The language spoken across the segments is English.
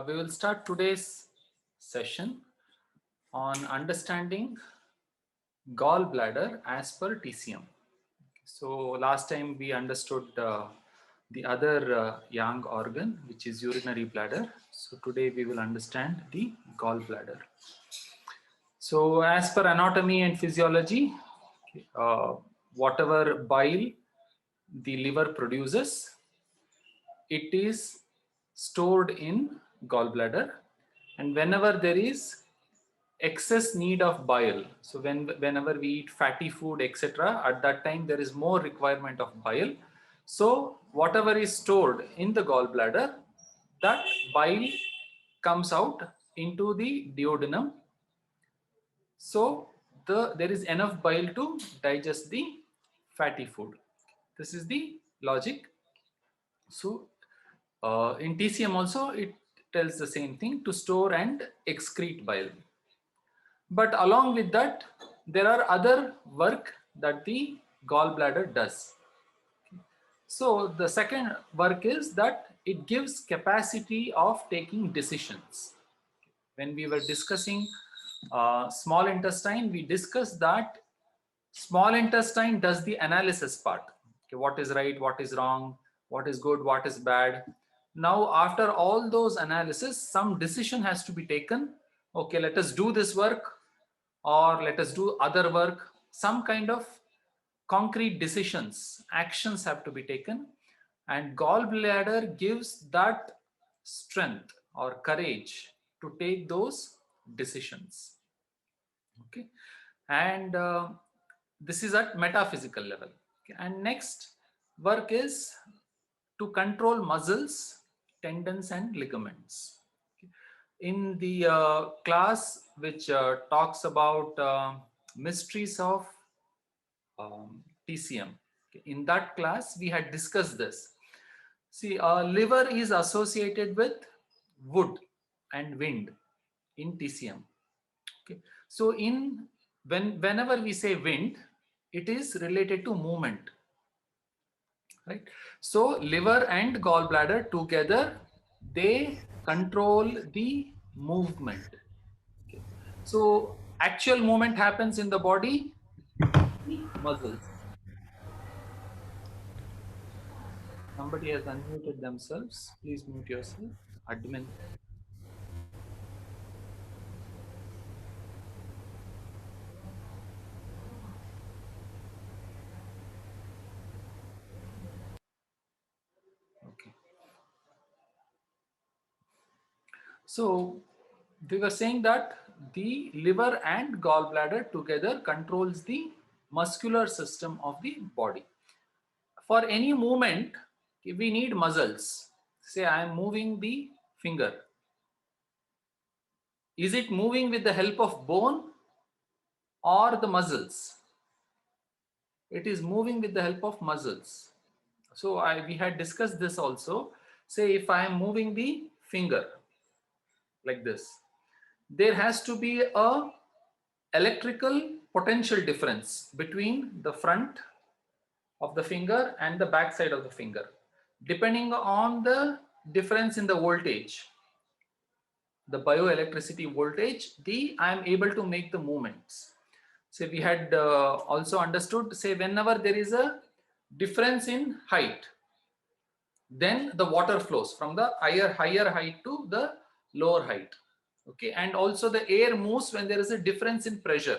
We will start today's session on understanding gallbladder as per TCM. So last time we understood the other yang organ, which is urinary bladder. So today we will understand the gallbladder. So as per anatomy and physiology, uh, whatever bile the liver produces, it is stored in gallbladder, and whenever there is excess need of bile, so whenever we eat fatty food etc., at that time there is more requirement of bile. So whatever is stored in the gallbladder, that bile comes out into the duodenum. So there is enough bile to digest the fatty food. This is the logic. So in TCM also it tells the same thing, to store and excrete bile. But along with that, there are other work that the gallbladder does. So the second work is that it gives capacity of taking decisions. When we were discussing small intestine, we discussed that small intestine does the analysis part. Okay, what is right, what is wrong, what is good, what is bad. Now, after all those analysis, some decision has to be taken. Okay, let us do this work or let us do other work. Some kind of concrete decisions, actions have to be taken. And gallbladder gives that strength or courage to take those decisions. Okay, and this is at metaphysical level. Okay. And next work is to control muscles, tendons and ligaments. Okay. In the class which talks about mysteries of TCM, okay, in that class we had discussed this. See, liver is associated with wood and wind in TCM. Okay. So whenever we say wind, it is related to movement, right? So liver and gallbladder together, they control the movement. Okay. So actual movement happens in the body, the muscles. Somebody has unmuted themselves. Please mute yourself. Admin. Okay. So we were saying that the liver and gallbladder together controls the muscular system of the body. For any movement, we need muscles. Say I am moving the finger. Is it moving with the help of bone or the muscles? It is moving with the help of muscles. So we had discussed this also. Say if I am moving the finger like this, there has to be a electrical potential difference between the front of the finger and the back side of the finger, depending on the difference in the voltage, the bioelectricity voltage, I am able to make the movements. So we had also understood, say whenever there is a difference in height, then the water flows from the higher height to the lower height. Okay, and also the air moves when there is a difference in pressure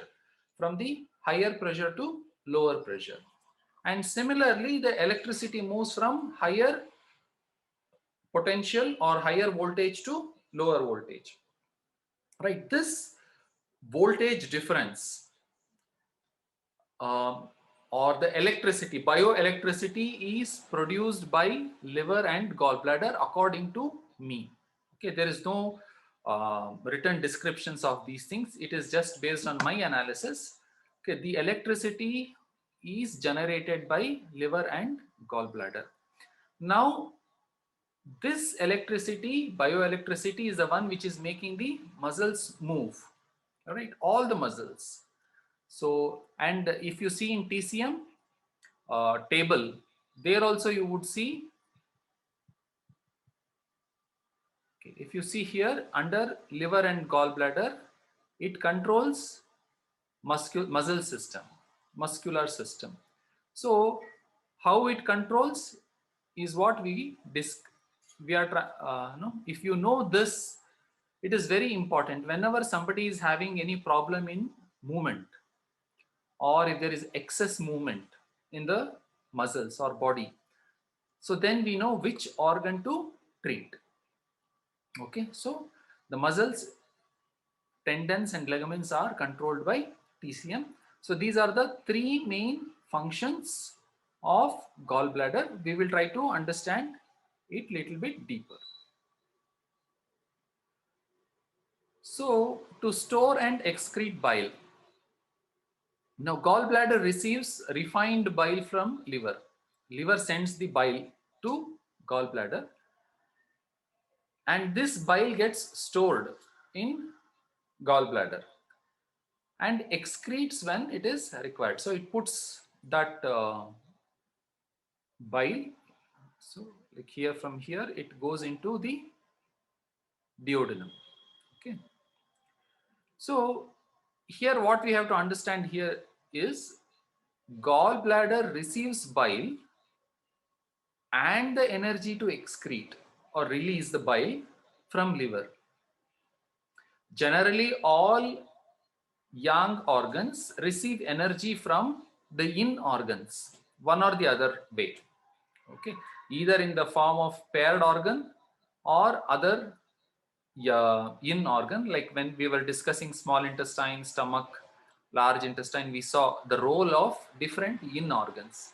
from the higher pressure to lower pressure. And similarly, the electricity moves from higher potential or higher voltage to lower voltage. Right, this voltage difference uh, or the electricity, bioelectricity is produced by liver and gallbladder according to me. Okay, there is no written descriptions of these things. It is just based on my analysis. Okay, the electricity is generated by liver and gallbladder. Now, this electricity, bioelectricity, is the one which is making the muscles move. All right, all the muscles. So, and if you see in TCM table, there also you would see Okay. If you see here under liver and gallbladder, it controls muscle system, muscular system. So how it controls is what we are no, if you know this, it is very important whenever somebody is having any problem in movement, or if there is excess movement in the muscles or body, so then we know which organ to treat. Okay, so the muscles, tendons and ligaments are controlled by TCM. So these are the three main functions of gallbladder. We will try to understand it little bit deeper. So to store and excrete bile. Now gallbladder receives refined bile from liver. Liver sends the bile to gallbladder, and this bile gets stored in gallbladder and excretes when it is required. So it puts that bile, so like here, from here it goes into the duodenum. Okay, so here what we have to understand here is gallbladder receives bile and the energy to excrete or release the bile from liver. Generally all young organs receive energy from the yin organs, one or the other way. Okay, either in the form of paired organ or other yin organ. Like when we were discussing small intestine, stomach, large intestine, we saw the role of different yin organs.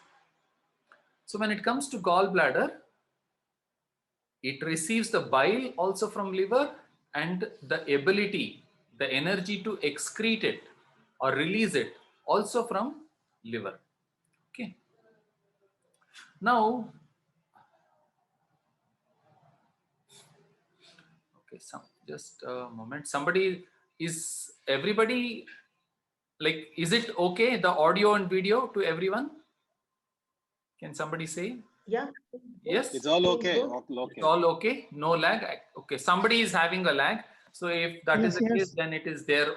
So when it comes to gallbladder, it receives the bile also from liver and the ability, the energy to excrete it or release it also from liver. Okay, now okay, just a moment. Somebody, is everybody, like, is it okay, the audio and video to everyone? Can somebody say? Yeah. Yes, It's all okay. Good. All it's okay. all okay, no lag. Okay, somebody is having a lag, so if that is Yes, the case, yes. then it is their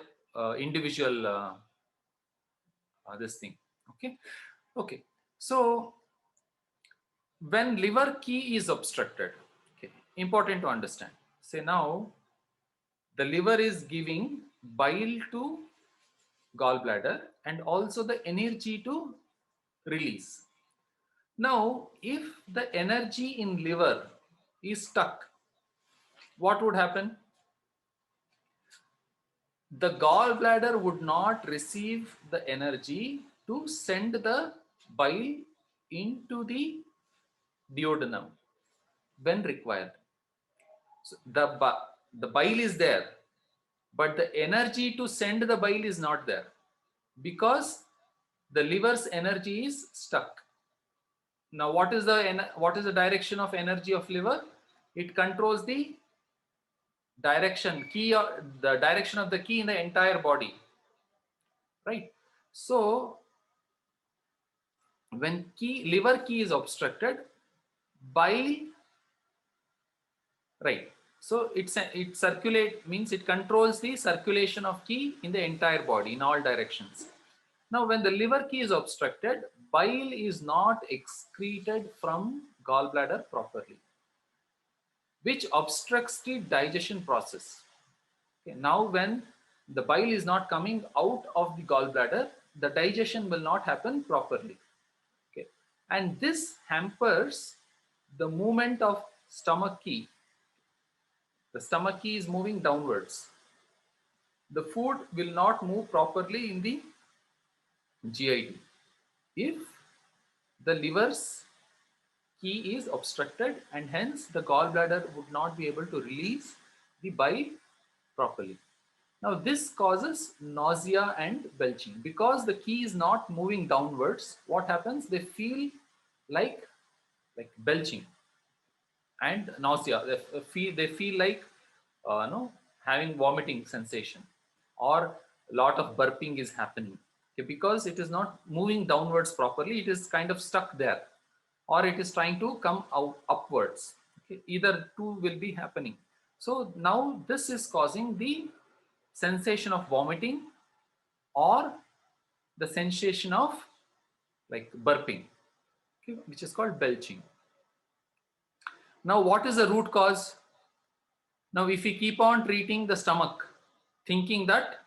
individual this thing. Okay, okay, so when liver key is obstructed, okay, important to understand. Say now the liver is giving bile to gallbladder and also the energy to release. Now if the energy in liver is stuck, what would happen? The gallbladder would not receive the energy to send the bile into the duodenum when required. So the bile is there, but the energy to send the bile is not there because the liver's energy is stuck. Now what is the direction of energy of liver? It controls the direction key, or the direction of the key in the entire body, right? So when liver key is obstructed, bile, right, so it circulate, means it controls the circulation of key in the entire body in all directions. Now when the liver key is obstructed, bile is not excreted from gallbladder properly, which obstructs the digestion process. Okay, now when the bile is not coming out of the gallbladder, the digestion will not happen properly. Okay, and this hampers the movement of stomach key. The stomach key is moving downwards. The food will not move properly in the GIT if the liver's key is obstructed, and hence the gallbladder would not be able to release the bile properly. Now this causes nausea and belching. Because the key is not moving downwards, what happens? They feel like belching and nausea. They feel like no, having vomiting sensation, or a lot of burping is happening. Okay, because it is not moving downwards properly, it is kind of stuck there, or it is trying to come out upwards. Okay, either two will be happening. So now this is causing the sensation of vomiting or the sensation of like burping, okay, which is called belching. Now what is the root cause? Now if we keep on treating the stomach thinking that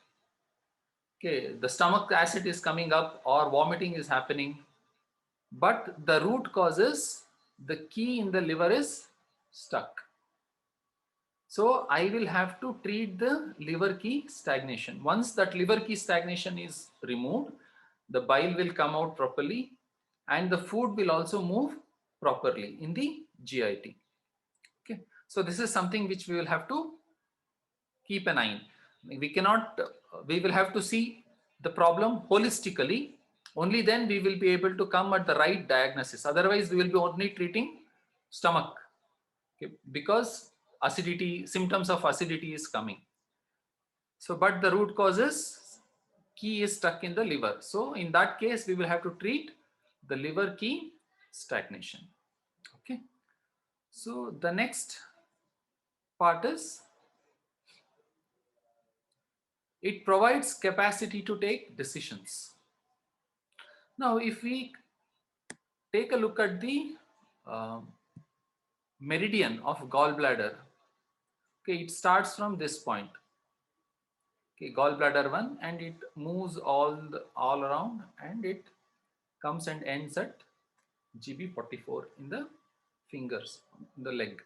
okay, the stomach acid is coming up or vomiting is happening, but the root cause is the key in the liver is stuck. So I will have to treat the liver key stagnation. Once that liver key stagnation is removed, the bile will come out properly and the food will also move properly in the GIT. Okay. So this is something which we will have to keep an eye on. We cannot, we will have to see the problem holistically. Only then we will be able to come at the right diagnosis. Otherwise, we will be only treating stomach, okay, because acidity, symptoms of acidity is coming. So, but the root cause is key is stuck in the liver. So, in that case, we will have to treat the liver key stagnation. Okay. So, the next part is it provides capacity to take decisions. Now, if we take a look at the uh, meridian of gallbladder, okay, it starts from this point, okay, gallbladder 1, and it moves all around and it comes and ends at GB44 in the fingers, in the leg.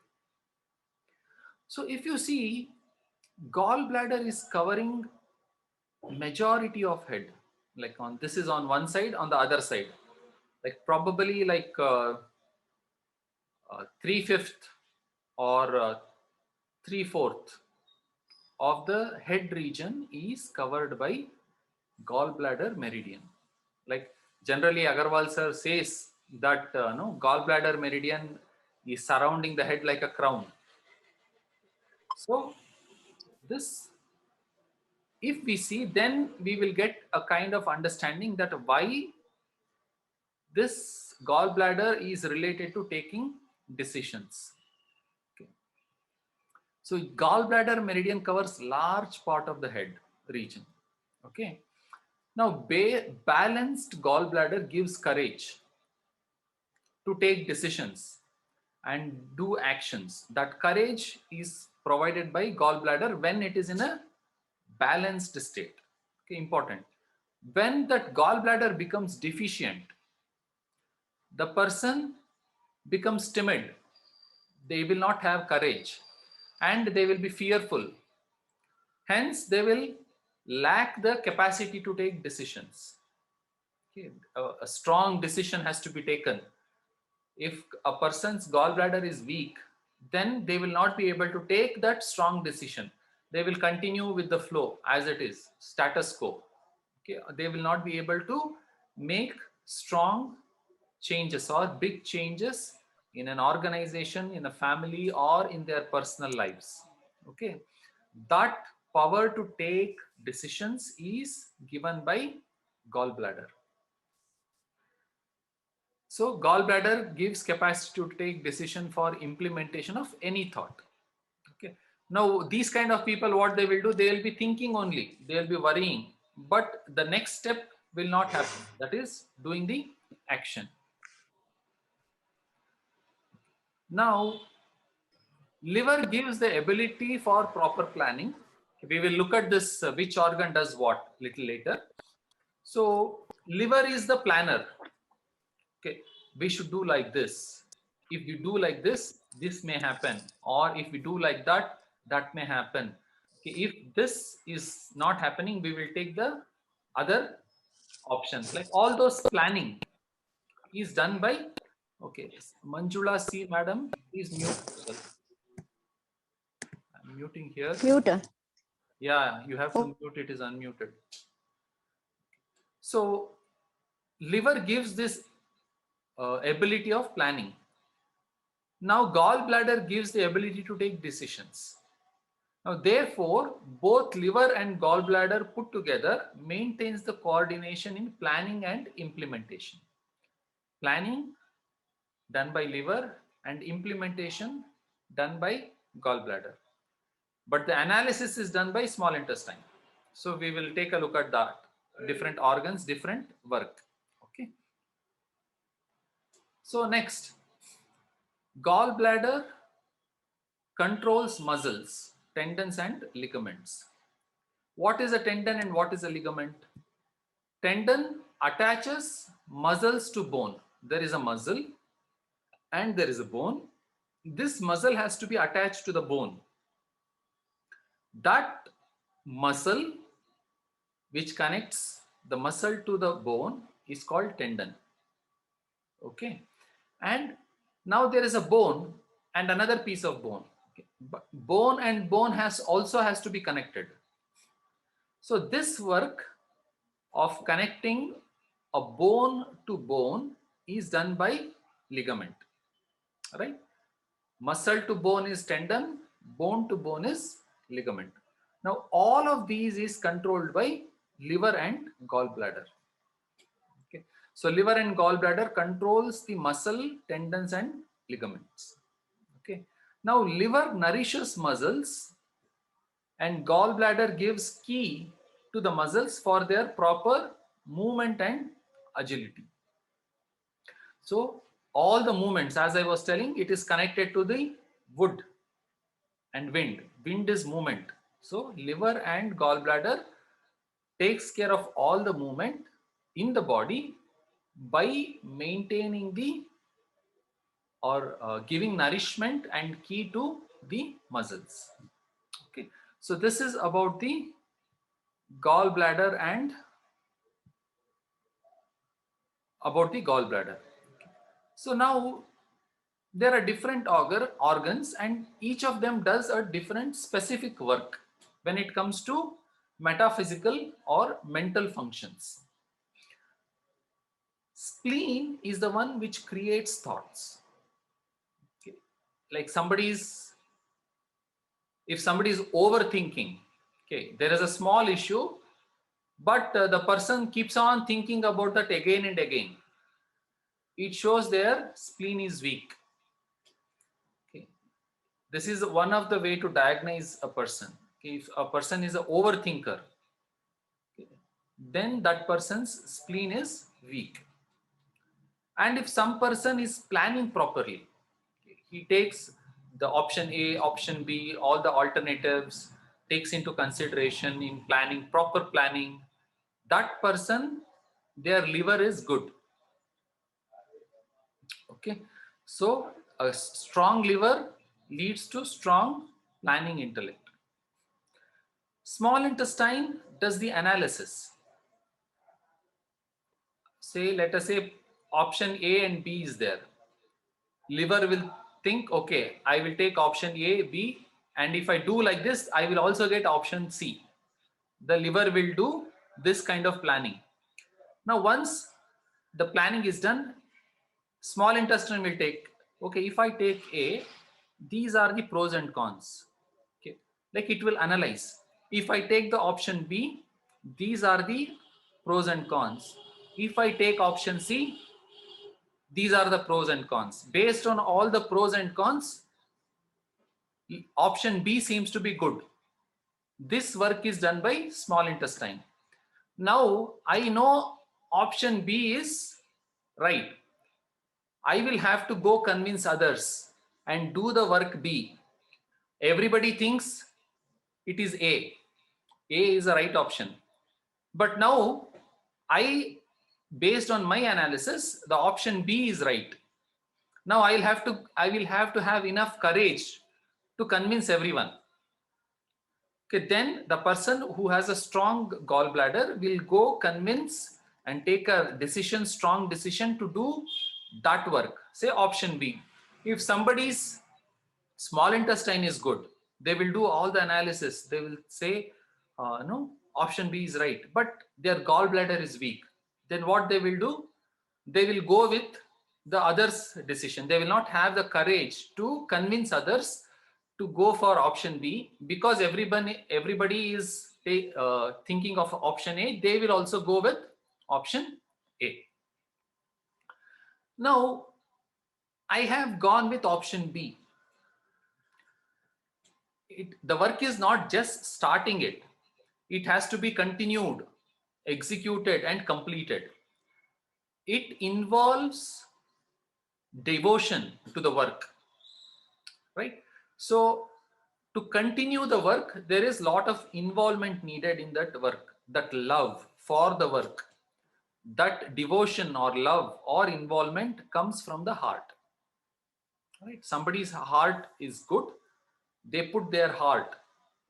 So if you see, gallbladder is covering majority of head, like on this is on one side, on the other side, like probably like 3/5 or 3/4 of the head region is covered by gallbladder meridian. Like generally Agarwal sir says that no, gallbladder meridian is surrounding the head like a crown. So this, if we see, then we will get a kind of understanding that why this gallbladder is related to taking decisions. Okay. So gallbladder meridian covers large part of the head region. Okay. Now balanced gallbladder gives courage to take decisions and do actions. That courage is provided by gallbladder when it is in a balanced state. Okay, important. When that gallbladder becomes deficient, the person becomes timid. They will not have courage and they will be fearful. Hence, they will lack the capacity to take decisions. Okay. A strong decision has to be taken. If a person's gallbladder is weak, then they will not be able to take that strong decision. They will continue with the flow as it is, status quo. Okay. They will not be able to make strong changes or big changes in an organization, in a family, or in their personal lives. Okay. That power to take decisions is given by gallbladder. So gallbladder gives capacity to take decision for implementation of any thought. Okay. Now these kind of people, what they will do, they will be thinking only, they will be worrying, but the next step will not happen. That is doing the action. Now liver gives the ability for proper planning. We will look at this, which organ does what little later. So liver is the planner. Okay, we should do like this. If you do like this, this may happen. Or if we do like that, that may happen. Okay, if this is not happening, we will take the other options. Like all those planning is done by, okay, Manjula C. Madam, please mute yourself. I'm muting here. Mute. Yeah, you have to mute, it is unmuted. So liver gives this ability of planning. Now gallbladder gives the ability to take decisions. Now therefore, both liver and gallbladder put together maintains the coordination in planning and implementation. Planning done by liver and implementation done by gallbladder. but the analysis is done by small intestine. So we will take a look at that. Different organs, different work. Okay. So next, gallbladder controls muscles, tendons and ligaments. What is a tendon and what is a ligament? Tendon attaches muscles to bone. There is a muscle and there is a bone. This muscle has to be attached to the bone. That muscle which connects the muscle to the bone is called tendon. Okay. And now there is a bone and another piece of bone. Okay. But bone and bone has to be connected. So this work of connecting a bone to bone is done by ligament, right? Muscle to bone is tendon, bone to bone is ligament. Now all of these is controlled by liver and gallbladder. Okay. So liver and gallbladder controls the muscle, tendons and ligaments. Okay. Now liver nourishes muscles and gallbladder gives key to the muscles for their proper movement and agility. So all the movements, as I was telling, it is connected to the wood and wind. Wind is movement. So liver and gallbladder takes care of all the movement in the body by maintaining the or giving nourishment and key to the muscles. Okay, so this is about the gallbladder and about the gallbladder. So now there are different organs and each of them does a different specific work when it comes to metaphysical or mental functions. Spleen is the one which creates thoughts. Okay. Like if somebody is overthinking, okay, there is a small issue, but the person keeps on thinking about that again and again. It shows their spleen is weak. Okay. This is one of the way to diagnose a person. Okay. If a person is an overthinker, okay, then that person's spleen is weak. And if some person is planning properly, okay, he takes the option A, option B, all the alternatives, takes into consideration in planning, proper planning, that person, their liver is good. Okay, so a strong liver leads to strong planning intellect. Small intestine does the analysis. Say, let us say option A and B is there. Liver will think, okay, I will take option A, B, and if I do like this, I will also get option C. The liver will do this kind of planning. Now, once the planning is done, small intestine will take, okay, if I take A, these are the pros and cons. Okay, like it will analyze. If I take the option B, these are the pros and cons. If I take option C, these are the pros and cons. Based on all the pros and cons, option B seems to be good. This work is done by small intestine. Now I know option B is right. I will have to go convince others and do the work B. Everybody thinks it is A. A is the right option. But now based on my analysis, the option B is right. Now I will have to have enough courage to convince everyone. Okay, then the person who has a strong gallbladder will go convince and take a strong decision to do that work. Say option B. If somebody's small intestine is good, they will do all the analysis. They will say, no, option B is right, but their gallbladder is weak. Then what they will do? They will go with the others' decision. They will not have the courage to convince others to go for option B, because everybody is thinking of option A. They will also go with option A. Now, I have gone with option B. the work is not just starting it. It has to be continued, executed, and completed. It involves devotion to the work, right? So to continue the work, there is a lot of involvement needed in that work, that love for the work, that devotion or love or involvement comes from the heart, right? Somebody's heart is good, they put their heart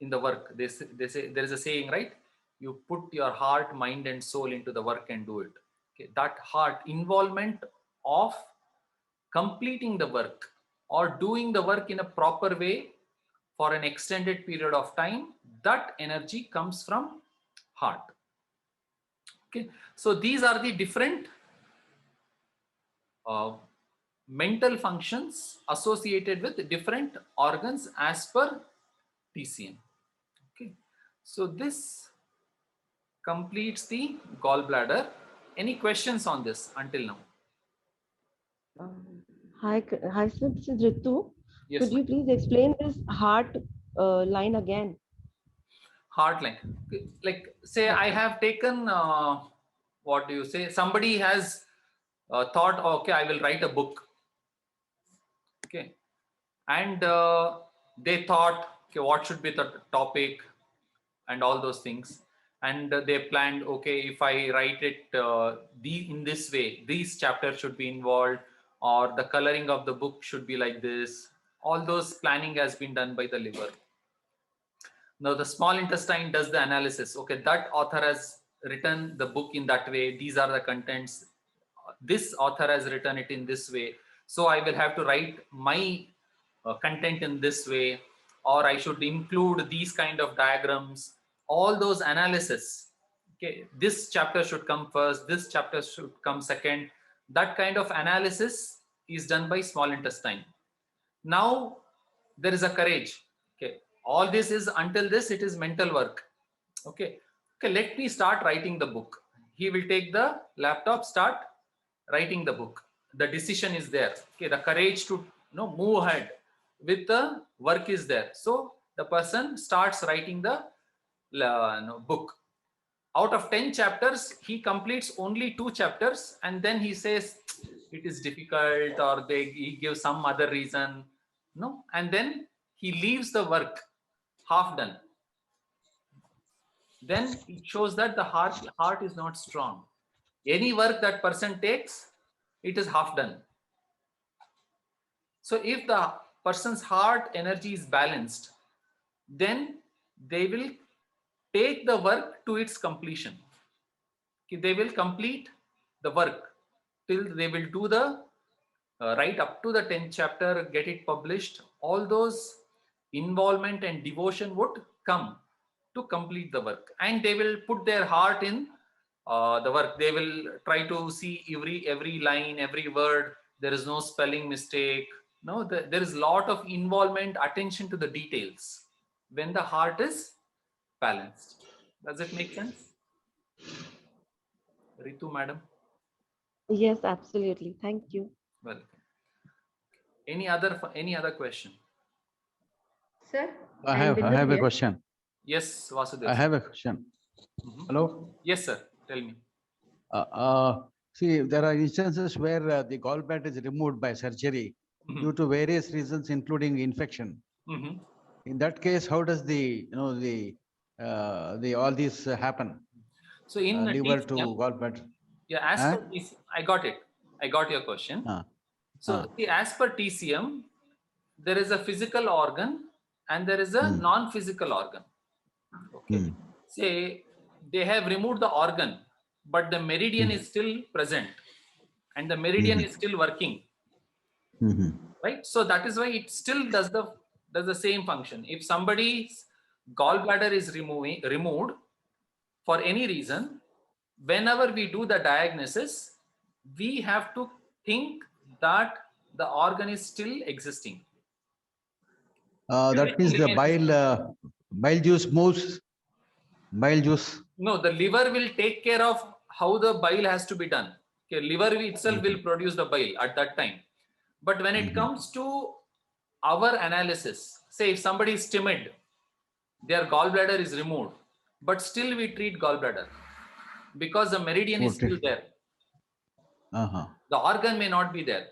in the work. They say there is a saying, right? You put your heart, mind, and soul into the work and do it. Okay, that heart involvement of completing the work or doing the work in a proper way for an extended period of time, that energy comes from heart. Okay, so these are the different mental functions associated with different organs as per TCM. Okay, so this completes the gallbladder. Any questions on this until now? Hi, sir. This is Ritu. Yes, Could you please explain this heart line again? heart line. Like, say I have taken, what do you say? Somebody has thought, okay, I will write a book. Okay, and they thought, okay, what should be the topic and all those things, and they planned, okay, if I write it in this way, these chapters should be involved, or the coloring of the book should be like this. All those planning has been done by the liver. Now the small intestine does the analysis. Okay, that author has written the book in that way, these are the contents, this author has written it in this way, so I will have to write my content in this way, or I should include these kind of diagrams, all those analysis. Okay, this chapter should come first, this chapter should come second. That kind of analysis is done by small intestine. Now there is a courage. Okay, all this is, until this it is mental work. Okay, let me start writing the book. He will take the laptop, start writing the book. The decision is there. Okay, the courage to move ahead with the work is there. So the person starts writing the book. Out of 10 chapters, he completes only 2 chapters, and then he says it is difficult, or he gives some other reason, and then he leaves the work half done. Then it shows that the heart is not strong. Any work that person takes, it is half done. So if the person's heart energy is balanced, then they will take the work to its completion. They will complete the work till they will do the right up to the 10th chapter, get it published. All those involvement and devotion would come to complete the work, and they will put their heart in the work. They will try to see every line, every word. There is no spelling mistake. No, there is a lot of involvement, attention to the details when the heart is balanced. Does it make sense, Ritu madam? Yes, absolutely. Thank you. Welcome. Any other question? Sir, I I'm have a here. question. Yes, Vasudev. I have a question. Hello. Yes, sir. Tell me. See, there are instances where the gallbladder is removed by surgery due to various reasons, including infection. In that case, how does the all these happen? So in liver TCM, to gallbladder. yeah, as per TCM, I got it. I got your question. So see, as per TCM, there is a physical organ and there is a non-physical organ. Okay. Say they have removed the organ, but the meridian is still present and the meridian is still working. Right? So that is why it still does the same function. If somebody's gallbladder is removed for any reason, whenever we do the diagnosis, we have to think that the organ is still existing. That means the bile juice moves. Bile juice. No, the liver will take care of how the bile has to be done. Okay, liver itself will produce the bile at that time. But when it comes to our analysis, say if somebody is timid, their gallbladder is removed, but still we treat gallbladder because the meridian is still Okay. there. Uh-huh. The organ may not be there.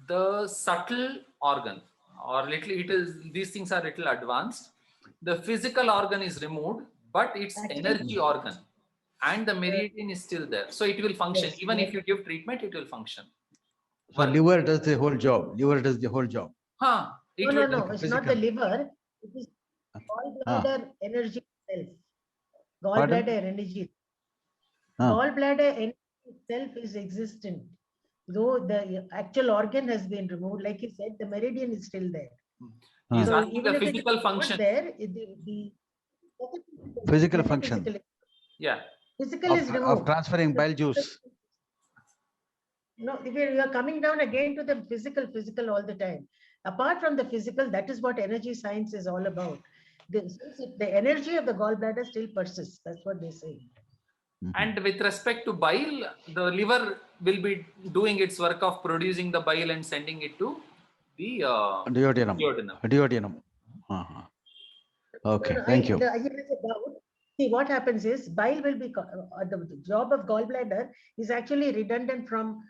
The subtle organ, or little, it is, these things are little advanced. The physical organ is removed, but it's energy organ, and the meridian is still there. So it will function. Yes, Even yes. if you give treatment, it will function. So Work. liver does the whole job. Liver does the whole job. It No, will, no, like a it's not the physical. liver. It is gallbladder energy itself. Pardon? Gallbladder energy. Ah. Gallbladder energy itself is existent. Though the actual organ has been removed, like you said, the meridian is still there. He's So asking even the if it is physical not function. there, the Physical function. metaphysical- Yeah. Physical is Of removed. transferring bile juice. No, if you are coming down again to the physical all the time. Apart from the physical, that is what energy science is all about. The energy of the gallbladder still persists. That's what they say. And with respect to bile, the liver will be doing its work of producing the bile and sending it to the Duodenum. duodenum. Duodenum. Uh-huh. Okay, No, no, thank you. I have a doubt. See, what happens is bile will be, the job of gallbladder is actually redundant from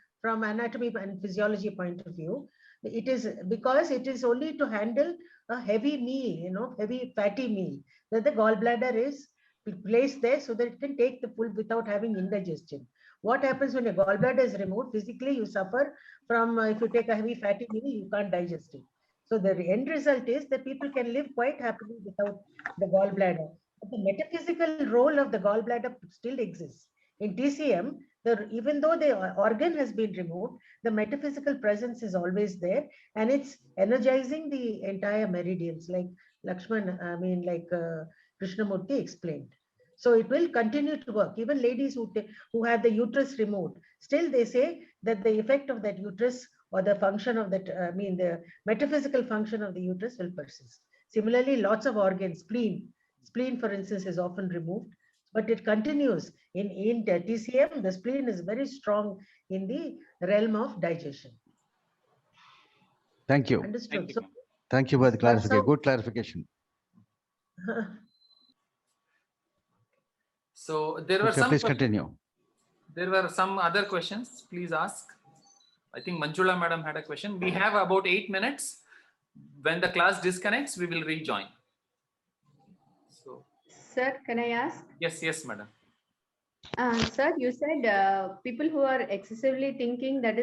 anatomy and physiology point of view. It is because it is only to handle a heavy meal, heavy fatty meal, that the gallbladder is placed there so that it can take the food without having indigestion. What happens when a gallbladder is removed? Physically, you suffer from, if you take a heavy fatty meal, you can't digest it. So the end result is that people can live quite happily without the gallbladder. But the metaphysical role of the gallbladder still exists. In TCM, even though the organ has been removed, the metaphysical presence is always there, and it's energizing the entire meridians, like Krishnamurti explained. So it will continue to work. Even ladies who have the uterus removed, still they say that the effect of that uterus or the function of that, the metaphysical function of the uterus will persist. Similarly, lots of organs, spleen, for instance, is often removed, but it continues. In TCM, the spleen is very strong in the realm of digestion. Thank you. Understood? Thank you. Thank you for the That's clarification. how- Good clarification. So there were Okay, some please questions. continue. There were some other questions. Please ask. I think Manjula madam had a question. We have about 8 minutes. When the class disconnects, we will rejoin. So Sir, can I ask? yes, madam. Sir, you said people who are excessively thinking, that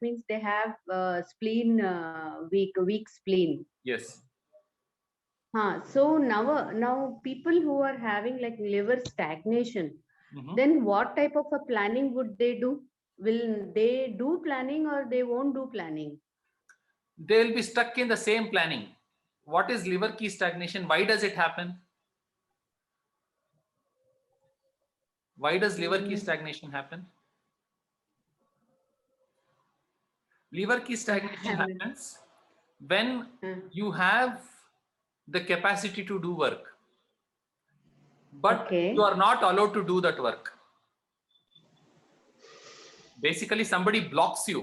means they have spleen, weak spleen. Yes. So now people who are having like liver stagnation, Mhm. then what type of a planning would they do? Will they do planning or they won't do planning? They will be stuck in the same planning. What is liver key stagnation? Why does it happen? Why does liver key stagnation happen? Liver key stagnation happens when you have the capacity to do work, but Okay. you are not allowed to do that work. Basically, somebody blocks you.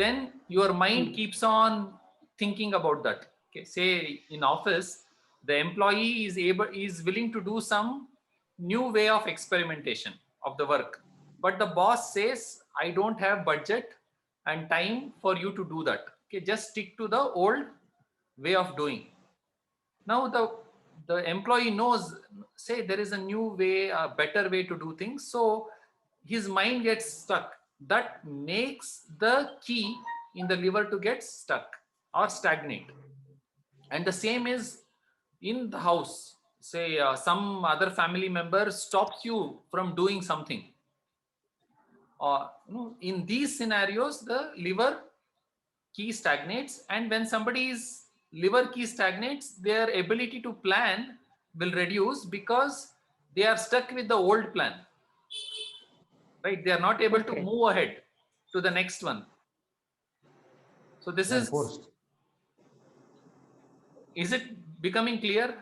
Then your mind keeps on thinking about that. Okay, say in office, the employee is willing to do some new way of experimentation of the work, but the boss says, I don't have budget and time for you to do that. Okay, just stick to the old way of doing. Now the employee knows, say there is a new way, a better way to do things, so his mind gets stuck. That makes the key in the liver to get stuck or stagnate. And the same is in the house. Say some other family member stops you from doing something. In these scenarios, the liver key stagnates, and when somebody's liver key stagnates, their ability to plan will reduce because they are stuck with the old plan. Right? They are not able to move ahead to the next one. So this is it becoming clear?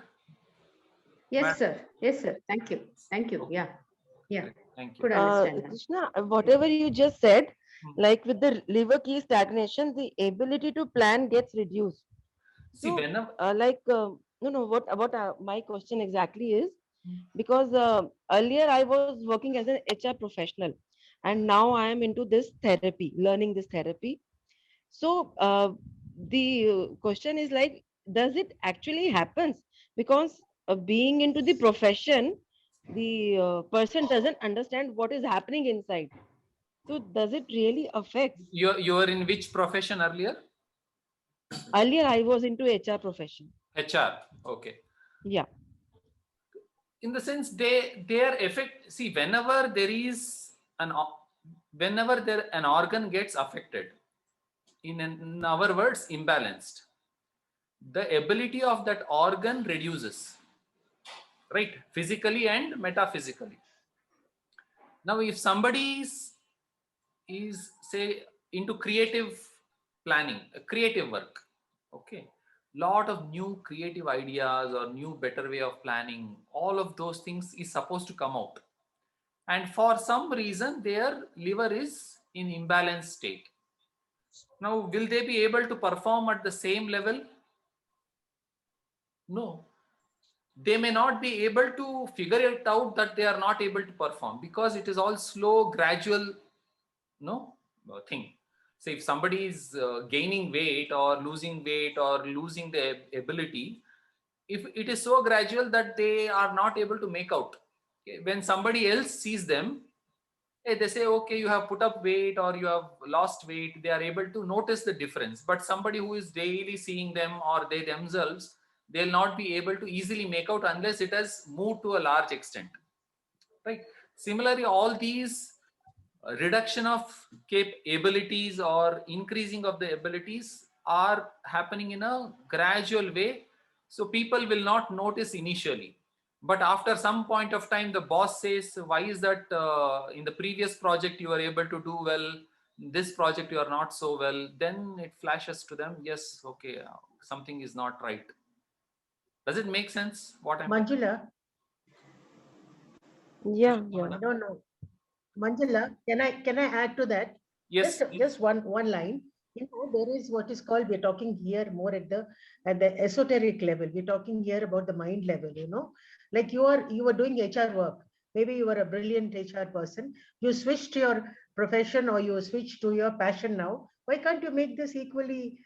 Yes, sir. Yes, sir. Thank you. Thank you. Yeah. Thank you. Could understand that. Krishna, whatever you just said, Like with the liver key stagnation, the ability to plan gets reduced. See, So, whenever what my question exactly is, because earlier I was working as an HR professional, and now I am into this therapy, learning this therapy. So, the question is like, does it actually happens? Because being into the profession, the person doesn't understand what is happening inside. So, does it really affect? you were in which profession earlier? Earlier, I was into HR profession. HR. Okay. Yeah. In the sense their effect, see, whenever there is whenever there an organ gets affected, in our words, imbalanced, the ability of that organ reduces, right? Physically and metaphysically. Now, if somebody is say into creative planning, creative work, okay, lot of new creative ideas or new better way of planning, all of those things is supposed to come out, and for some reason their liver is in imbalanced state. Now, will they be able to perform at the same level? No, they may not be able to figure it out that they are not able to perform, because it is all slow, gradual, no thing. So if somebody is gaining weight or losing weight or losing the ability, if it is so gradual that they are not able to make out, okay, when somebody else sees them, they say, okay, you have put up weight or you have lost weight, they are able to notice the difference. But somebody who is daily seeing them or they themselves, they'll not be able to easily make out unless it has moved to a large extent, right? Similarly, all these reduction of abilities or increasing of the abilities are happening in a gradual way, so people will not notice initially. But after some point of time, the boss says, why is that in the previous project you were able to do well, this project you are not so well, then it flashes to them, yes, okay, something is not right. Does it make sense what I'm Manjula, Yeah. no, no. Manjula, can I add to that? Yes, Just one line. You know, there is what is called, we're talking here more at the esoteric level. We're talking here about the mind level, you know. Like you were doing HR work. Maybe you were a brilliant HR person. You switched your profession or you switched to your passion now. Why can't you make this equally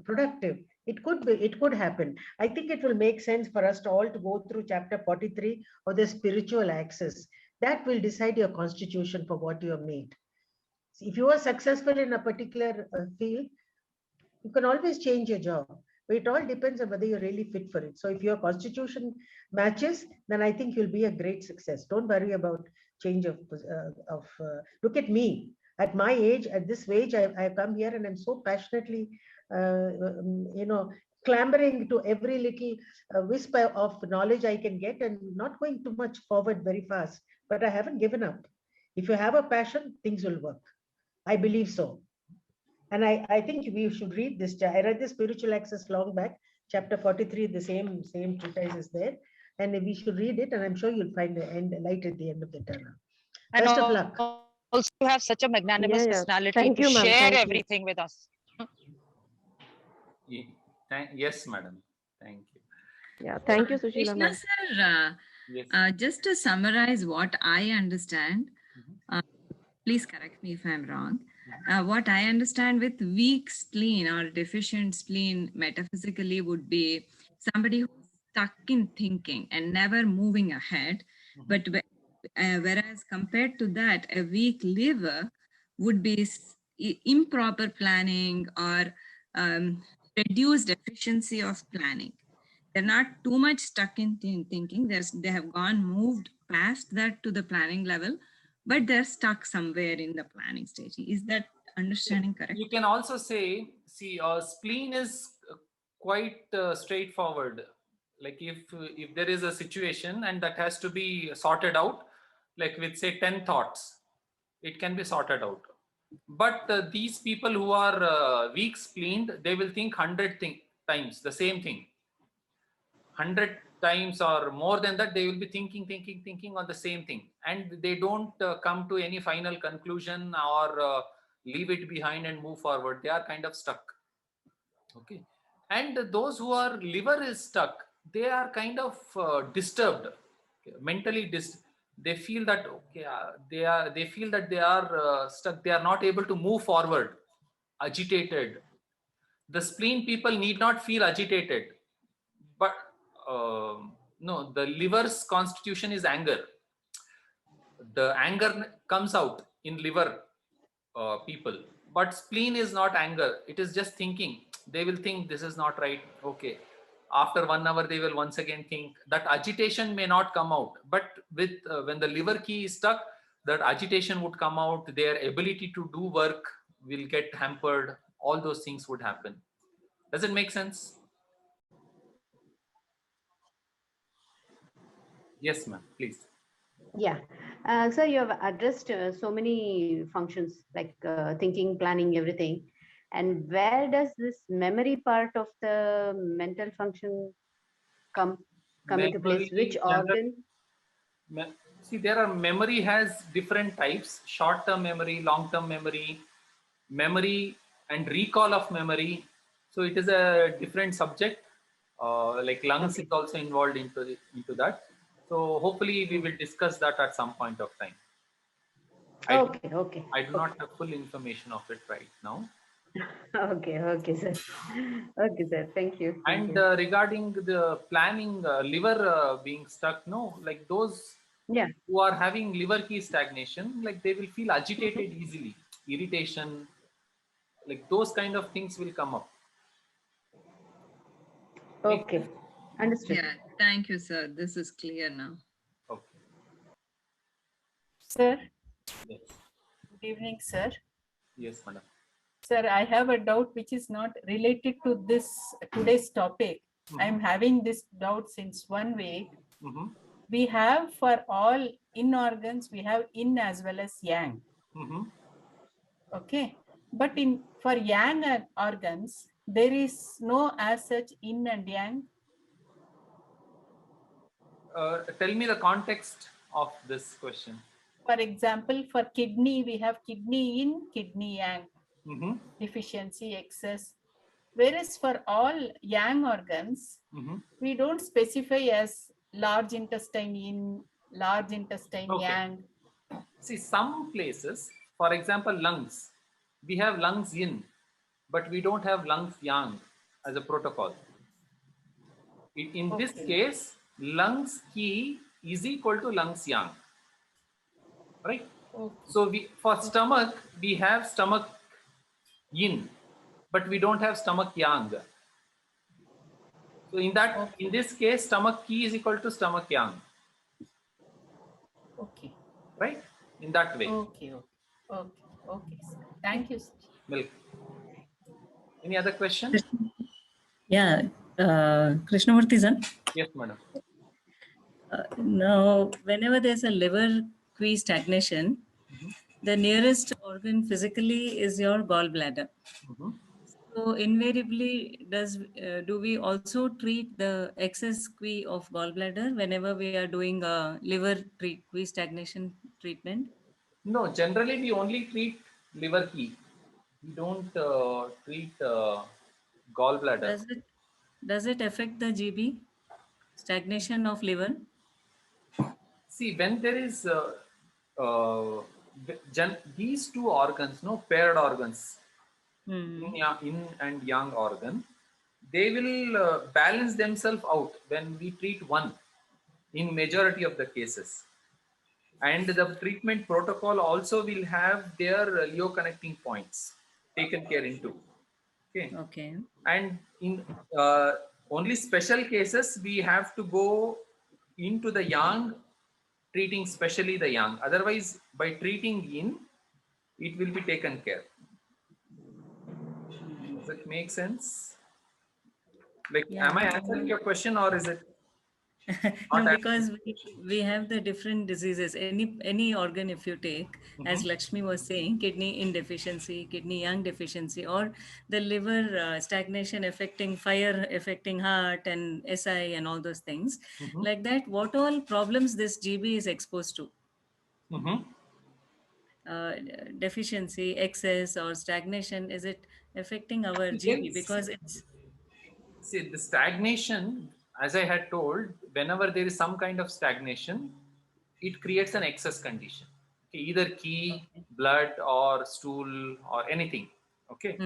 productive? It could happen. I think it will make sense for us to all to go through chapter 43 of the spiritual axis. That will decide your constitution for what you are made. If you are successful in a particular field, you can always change your job. But it all depends on whether you're really fit for it. So if your constitution matches, then I think you'll be a great success. Don't worry about change of look at me. At my age, at this age, I've come here and I'm so passionately, clambering to every little wisp of knowledge I can get and not going too much forward very fast. But I haven't given up. If you have a passion, things will work. I believe so. And I think we should read this. I read the Spiritual Access long back, chapter 43, the same treatise is there. And we should read it, and I'm sure you'll find the light at the end of the tunnel. And Best of luck. also you have such a magnanimous personality Thank to you, ma'am. share Thank you. everything with us. Yes, madam. Thank you. Yeah. Thank you, Sushila, Krishna ma'am. sir, Yes. just to summarize what I understand, Mhm. please correct me if I'm wrong. What I understand with weak spleen or deficient spleen metaphysically would be somebody who's stuck in thinking and never moving ahead. Mhm. But whereas compared to that, a weak liver would be improper planning or reduced efficiency of planning. They're not too much stuck in thinking. They have moved past that to the planning level, but they're stuck somewhere in the planning stage. Is that understanding correct? You can also say, see, spleen is quite straightforward. Like if there is a situation and that has to be sorted out, like with say 10 thoughts, it can be sorted out. But these people who are weak spleened, they will think 100 times the same thing. 100 times or more than that, they will be thinking on the same thing, and they don't come to any final conclusion or leave it behind and move forward. They are kind of stuck. Okay. And those who are liver is stuck, they are kind of disturbed, okay, mentally they feel that, okay, they feel that they are stuck, they are not able to move forward, agitated. The spleen people need not feel agitated, but no, the liver's constitution is anger. The anger comes out in liver people, but spleen is not anger, it is just thinking. They will think this is not right, okay, after 1 hour they will once again think. That agitation may not come out, but with when the liver key is stuck, that agitation would come out, their ability to do work will get hampered, all those things would happen. Does it make sense? Yes, ma'am, please. Yeah. So you have addressed so many functions like thinking, planning, everything. And where does this memory part of the mental function come into place? Which organ? See, there are memory has different types: short-term memory, long-term memory, memory and recall of memory. So it is a different subject. Like lungs is also involved into that. So hopefully we will discuss that at some point of time. I do not have full information of it right now. Okay, sir. Okay, sir. Thank you. And regarding the planning, liver being stuck, no, like those who are having liver key stagnation, like they will feel agitated easily, irritation, like those kind of things will come up. Okay, understood. Yeah, thank you, sir. This is clear now. Okay. Sir. Yes. Good evening, sir. Yes, madam. Sir, I have a doubt which is not related to this today's topic. I am having this doubt since 1 week. We have for all in organs, we have yin as well as yang. Okay. But for yang organs, there is no as such yin and yang. Tell me the context of this question. For example, for kidney, we have kidney yin, kidney yang. Deficiency, excess. Whereas for all yang organs, we don't specify as large intestine yin, large intestine yang. See, some places, for example, lungs, we have lungs yin, but we don't have lungs yang as a protocol. In this case, lungs ki is equal to lungs yang, right? So for stomach, we have stomach yin, but we don't have stomach yang. So in this case, stomach ki is equal to stomach yang. Okay. Right? In that way. Okay. Sir. Thank you, sir. Welcome. Any other question? Yeah, Krishnamurthy sir. Yes, madam. Now, whenever there's a liver key stagnation, the nearest organ physically is your gallbladder. So invariably, do we also treat the excess key of gallbladder whenever we are doing a liver key stagnation treatment? No, generally we only treat liver key. We don't treat gallbladder. Does it affect the GB? Stagnation of liver? See, when there is these two organs, paired organs, yin and yang organ, they will balance themselves out when we treat one in majority of the cases. And the treatment protocol also will have their Leo connecting points taken care into. Okay. And in only special cases, we have to go into the yang, treating specially the yang. Otherwise, by treating yin, it will be taken care. Does it make sense? Like, am I answering your question or is it? No, Not because we have the different diseases. Any organ, if you take, as Lakshmi was saying, kidney indeficiency, kidney yang deficiency, or the liver stagnation affecting fire, affecting heart and SI and all those things. Like that, what all problems this GB is exposed to? Deficiency, excess, or stagnation, is it affecting our GB? Because it's... See, the stagnation, as I had told, whenever there is some kind of stagnation, it creates an excess condition. Okay, either key, blood, or stool, or anything. Okay.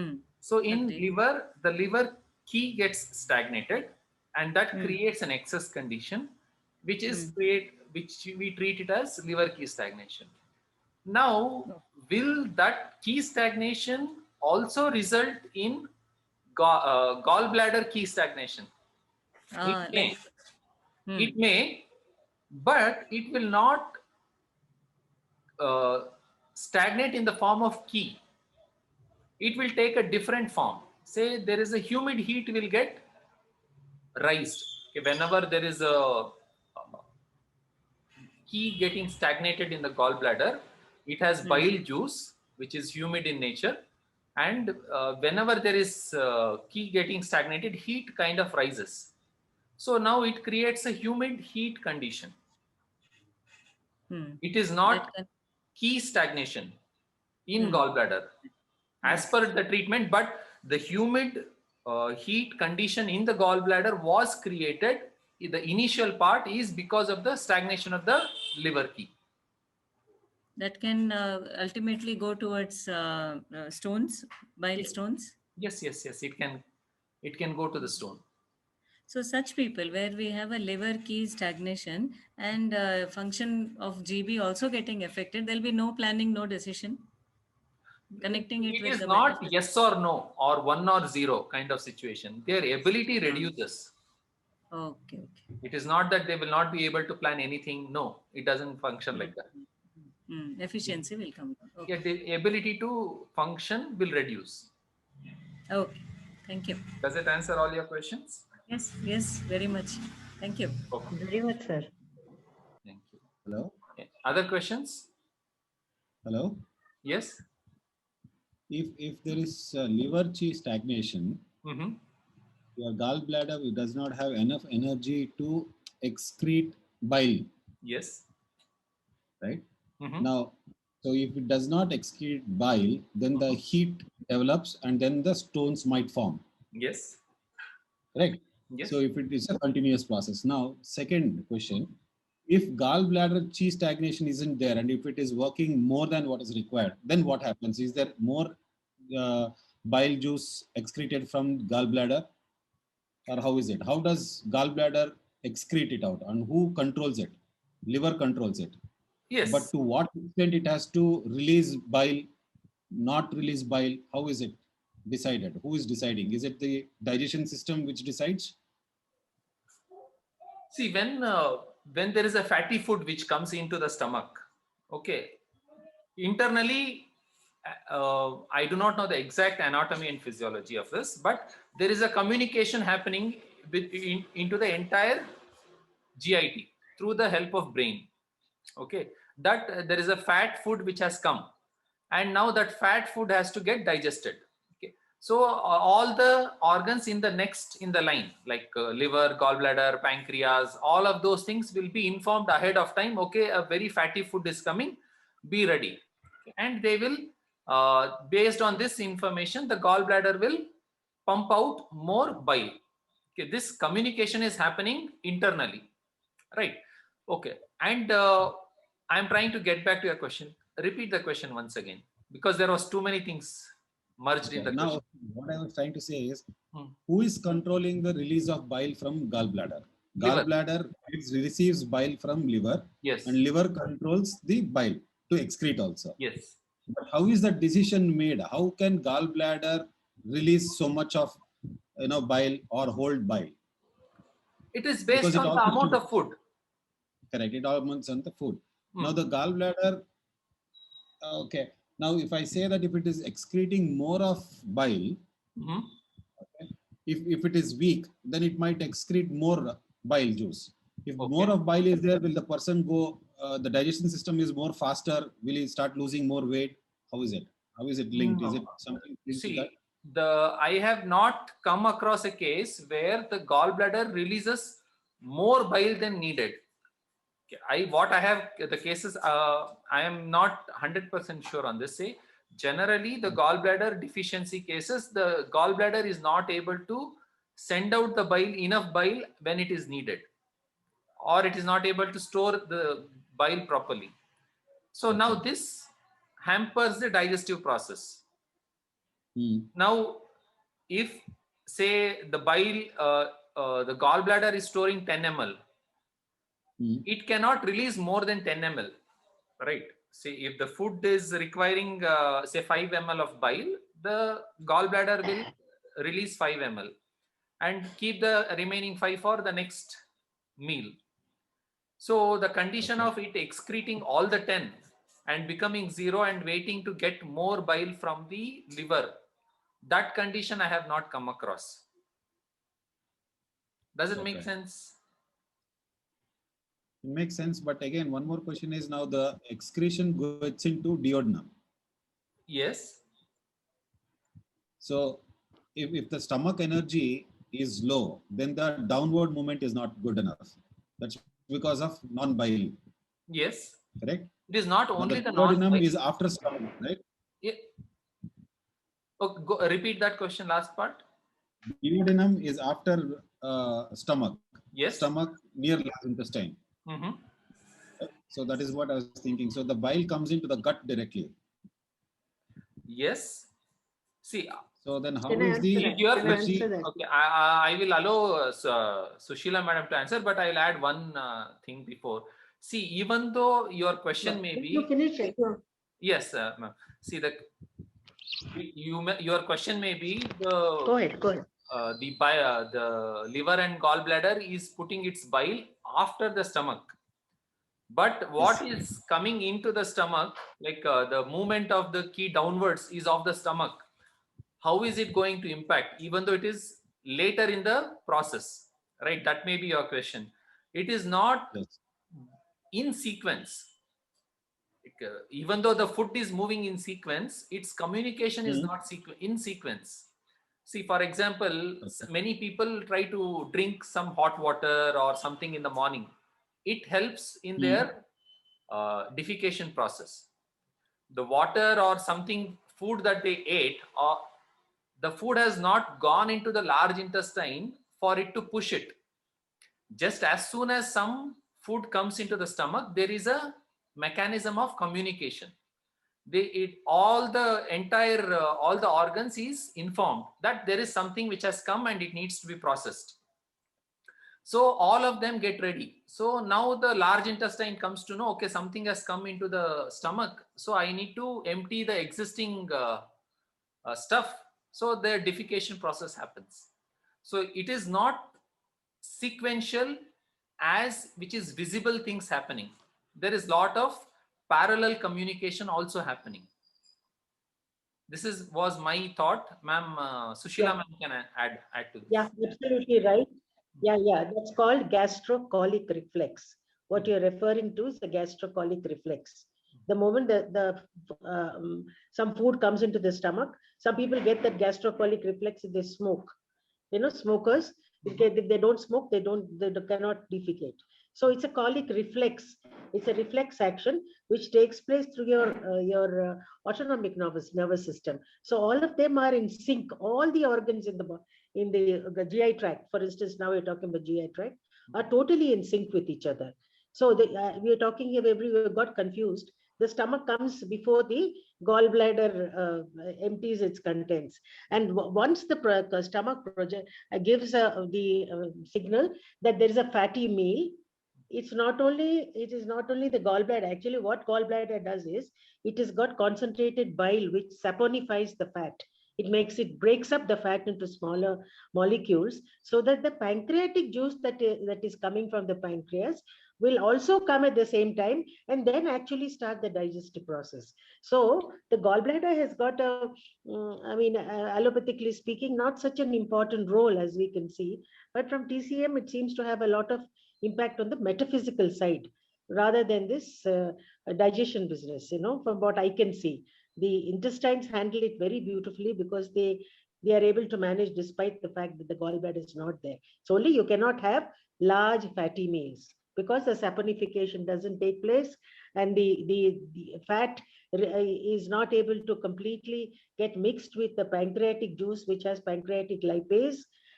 So in liver, the liver key gets stagnated, and that creates an excess condition, which is which we treat it as liver key stagnation. Now, will that key stagnation also result in gallbladder key stagnation? It may. It may, but it will not stagnate in the form of key. It will take a different form. Say there is a humid heat will get raised. Okay, whenever there is a key getting stagnated in the gallbladder, it has bile juice, which is humid in nature. And whenever there is key getting stagnated, heat kind of rises. So now it creates a humid heat condition. It is not key stagnation in gallbladder as per the treatment, but the humid heat condition in the gallbladder was created. The initial part is because of the stagnation of the liver key. That can ultimately go towards stones, bile stones. Yes. It can go to the stone. So such people where we have a liver key stagnation and function of GB also getting affected, there'll be no planning, no decision. Connecting it with is not yes or no or 1 or 0 kind of situation. Their ability reduces. Okay. It is not that they will not be able to plan anything. No, it doesn't function like that. Efficiency will come down. Okay. Yeah, the ability to function will reduce. Okay, thank you. Does it answer all your questions? Yes, very much. Thank you. Okay. Very much, sir. Thank you. Hello? Okay. Other questions? Hello? Yes. If there is liver chi stagnation, your gallbladder does not have enough energy to excrete bile. Yes. Right? Now, so if it does not excrete bile, then the heat develops and then the stones might form. Yes. Correct? Yes. So if it is a continuous process. Now, second question, if gallbladder chi stagnation isn't there and if it is working more than what is required, then what happens? Is there more bile juice excreted from gallbladder? Or how is it? How does gallbladder excrete it out and who controls it? Liver controls it. Yes. But to what extent it has to release bile, not release bile? How is it decided? Who is deciding? Is it the digestion system which decides? See, when there is a fatty food which comes into the stomach, okay, internally, I do not know the exact anatomy and physiology of this, but there is a communication happening into the entire GIT through the help of brain. Okay, that there is a fat food which has come, and now that fat food has to get digested. Okay, so all the organs in the line, like liver, gallbladder, pancreas, all of those things will be informed ahead of time. Okay, a very fatty food is coming, be ready, and they will. Based on this information, the gallbladder will pump out more bile. Okay, this communication is happening internally, right? Okay, and I'm trying to get back to your question. Repeat the question once again, because there was too many things merged in the question. Now, what I was trying to say is, who is controlling the release of bile from gallbladder? Gallbladder receives bile from liver, yes, and liver controls the bile to excrete also. Yes. But how is that decision made? How can gallbladder release so much of bile or hold bile? It is based on the amount of food. Correct. It all amounts on the food. Now the gallbladder. Okay. Now if I say that if it is excreting more of bile, okay, if it is weak, then it might excrete more bile juice. If Okay. more of bile is there, will the person go, the digestion system is more faster? Will he start losing more weight? How is it? How is it linked? Is it something linked to that? See, I have not come across a case where the gallbladder releases more bile than needed. What I have the cases, I am not 100% sure on this. Say generally the gallbladder deficiency cases, the gallbladder is not able to send out the bile, enough bile when it is needed, or it is not able to store the bile properly. So now this hampers the digestive process. Now, if say the bile, the gallbladder is storing 10 ml, it cannot release more than 10 ml, right? See, if the food is requiring say 5 ml of bile, the gallbladder will release 5 ml and keep the remaining 5 for the next meal. So the condition of it excreting all the 10 and becoming 0 and waiting to get more bile from the liver, that condition I have not come across. Does it make sense? It makes sense, but again, one more question is now the excretion goes into duodenum. Yes. So if the stomach energy is low, then the downward movement is not good enough. That's because of non-bile. Yes. Correct? It is not now only the the non-bile. duodenum is after stomach, right? Yeah. Oh, repeat that question, last part. Duodenum is after stomach. Yes. Stomach near large intestine. So that is what I was thinking. So the bile comes into the gut directly. Yes. See. So then how Can I is the answer that? Your Can I question? answer that? Okay, I will allow Sushila madam to answer, but I'll add one thing before. See, even though your question may be, You finish it. yes, ma'am. See, your question may be the Go ahead. the liver and gallbladder is putting its bile after the stomach. But what is coming into the stomach, like the movement of the key downwards is of the stomach. How is it going to impact, even though it is later in the process, right? That may be your question. It is not in sequence. Even though the food is moving in sequence, its communication is not in sequence. See, for example, many people try to drink some hot water or something in the morning. It helps in their defecation process. The water or something, food that they ate, or the food has not gone into the large intestine for it to push it. Just as soon as some food comes into the stomach, there is a mechanism of communication. All the organs is informed that there is something which has come and it needs to be processed. So all of them get ready. So now the large intestine comes to know, okay, something has come into the stomach. So I need to empty the existing stuff. So the defecation process happens. So it is not sequential as which is visible things happening. There is lot of parallel communication also happening. This was my thought, ma'am. Sushila ma'am can add to this. Yeah, absolutely right. Yeah, that's called gastrocolic reflex. What you're referring to is the gastrocolic reflex. The moment some food comes into the stomach, some people get that gastrocolic reflex if they smoke. You know, smokers, if they don't smoke, they cannot defecate. So it's a colic reflex. It's a reflex action which takes place through your autonomic nervous system. So all of them are in sync. All the organs in the GI tract, for instance, now we're talking about GI tract, are totally in sync with each other. So we are talking here, we got confused. The stomach comes before the gallbladder empties its contents. And once the stomach gives the signal that there is a fatty meal, it is not only the gallbladder. Actually, what gallbladder does is it has got concentrated bile which saponifies the fat. It breaks up the fat into smaller molecules so that the pancreatic juice that is coming from the pancreas will also come at the same time and then actually start the digestive process. So the gallbladder has got allopathically speaking, not such an important role as we can see, but from TCM, it seems to have a lot of impact on the metaphysical side rather than this digestion business, from what I can see. The intestines handle it very beautifully because they are able to manage despite the fact that the gallbladder is not there. So only you cannot have large fatty meals because the saponification doesn't take place, and the fat is not able to completely get mixed with the pancreatic juice, which has pancreatic lipase,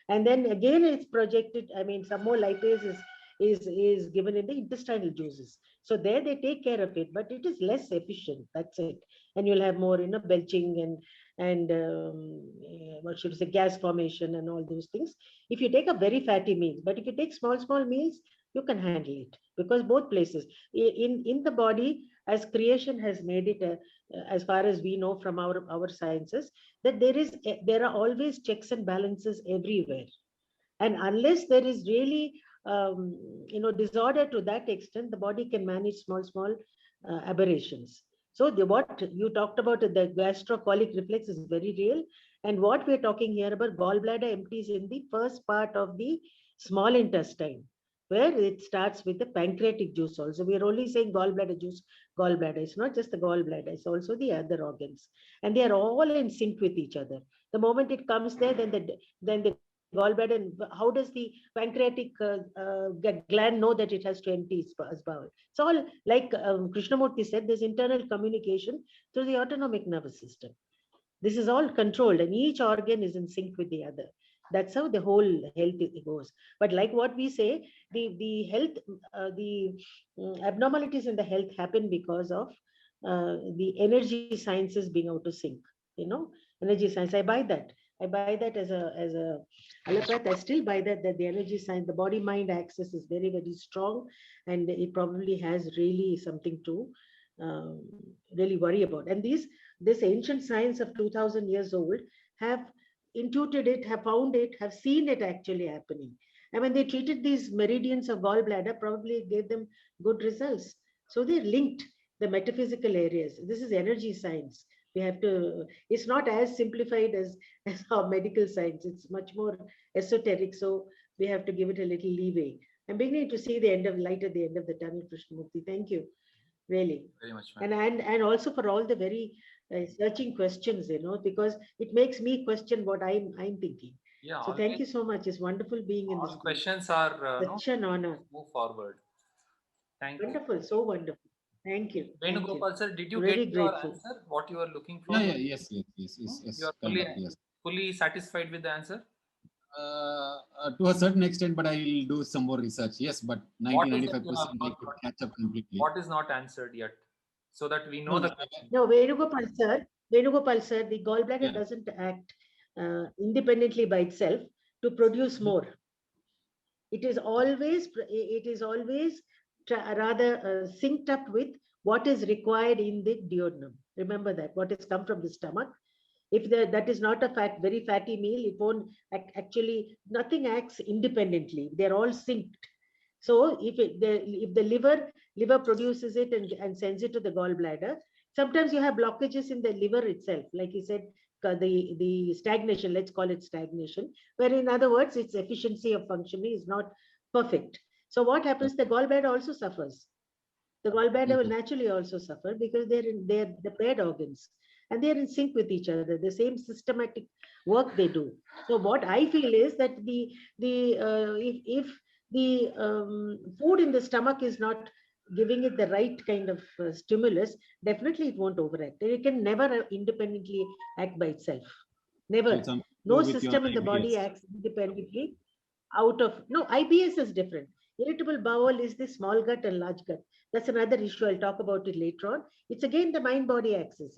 and then again it's projected. I mean, some more lipase is given in the intestinal juices. So there they take care of it, but it is less efficient. That's it. And you'll have more, belching and what should I say, gas formation and all those things. If you take a very fatty meal, but if you take small meals, you can handle it, because both places in the body, as creation has made it, as far as we know from our sciences, that there are always checks and balances everywhere. And unless there is really disorder to that extent, the body can manage small aberrations. So what you talked about, the gastrocolic reflex, is very real. And what we're talking here about, gallbladder empties in the first part of the small intestine, where it starts with the pancreatic juice also. We are only saying gallbladder juice, gallbladder. It's not just the gallbladder, it's also the other organs. And they are all in sync with each other. The moment it comes there, then the gallbladder, how does the pancreatic gland know that it has to empty its bowel? It's all like Krishnamurti said, there's internal communication through the autonomic nervous system. This is all controlled, and each organ is in sync with the other. That's how the whole health goes. But like what we say, the health, the abnormalities in the health happen because of the energy sciences being out of sync. Energy science. I buy that. I buy that as a allopath. I still buy that the energy science, the body-mind axis is very, very strong, and it probably has really something to really worry about. And this ancient science of 2000 years old have intuited it, have found it, have seen it actually happening. And when they treated these meridians of gallbladder, probably gave them good results. So they linked the metaphysical areas. This is energy science. We have to, it's not as simplified as our medical science. It's much more esoteric. So we have to give it a little leeway. I'm beginning to see the light at the end of the tunnel, Krishnamurti. Thank you. Really. Very much, and also for all the very searching questions, because it makes me question what I'm thinking. Yeah. So thank you so much. It's wonderful being in this. Questions are such an honor. Move forward. Thank you. Wonderful. So wonderful. Thank you. Venugopal sir, did you Really get your grateful. answer? What you are looking for? Yes. You are fully satisfied with the answer? To a certain extent, but I will do some more research. Yes, but 90-95% I could catch up completely. What is not answered yet? So that we know the question. No, Venugopal sir, the gallbladder doesn't act independently by itself to produce more. It is always rather synced up with what is required in the duodenum. Remember that, what has come from the stomach. If that is not a very fatty meal, it won't actually, nothing acts independently. They're all synced. So if the liver produces it and sends it to the gallbladder, sometimes you have blockages in the liver itself. Like you said, the stagnation, let's call it stagnation, where in other words, its efficiency of functioning is not perfect. So what happens? The gallbladder also suffers. The gallbladder will naturally also suffer because they're the paired organs. And they're in sync with each other, the same systematic work they do. So what I feel is that if the food in the stomach is not giving it the right kind of stimulus, definitely it won't overact. It can never independently act by itself. Never. No system in the body acts independently no, IBS is different. Irritable bowel is the small gut and large gut. That's another issue. I'll talk about it later on. It's again the mind-body axis,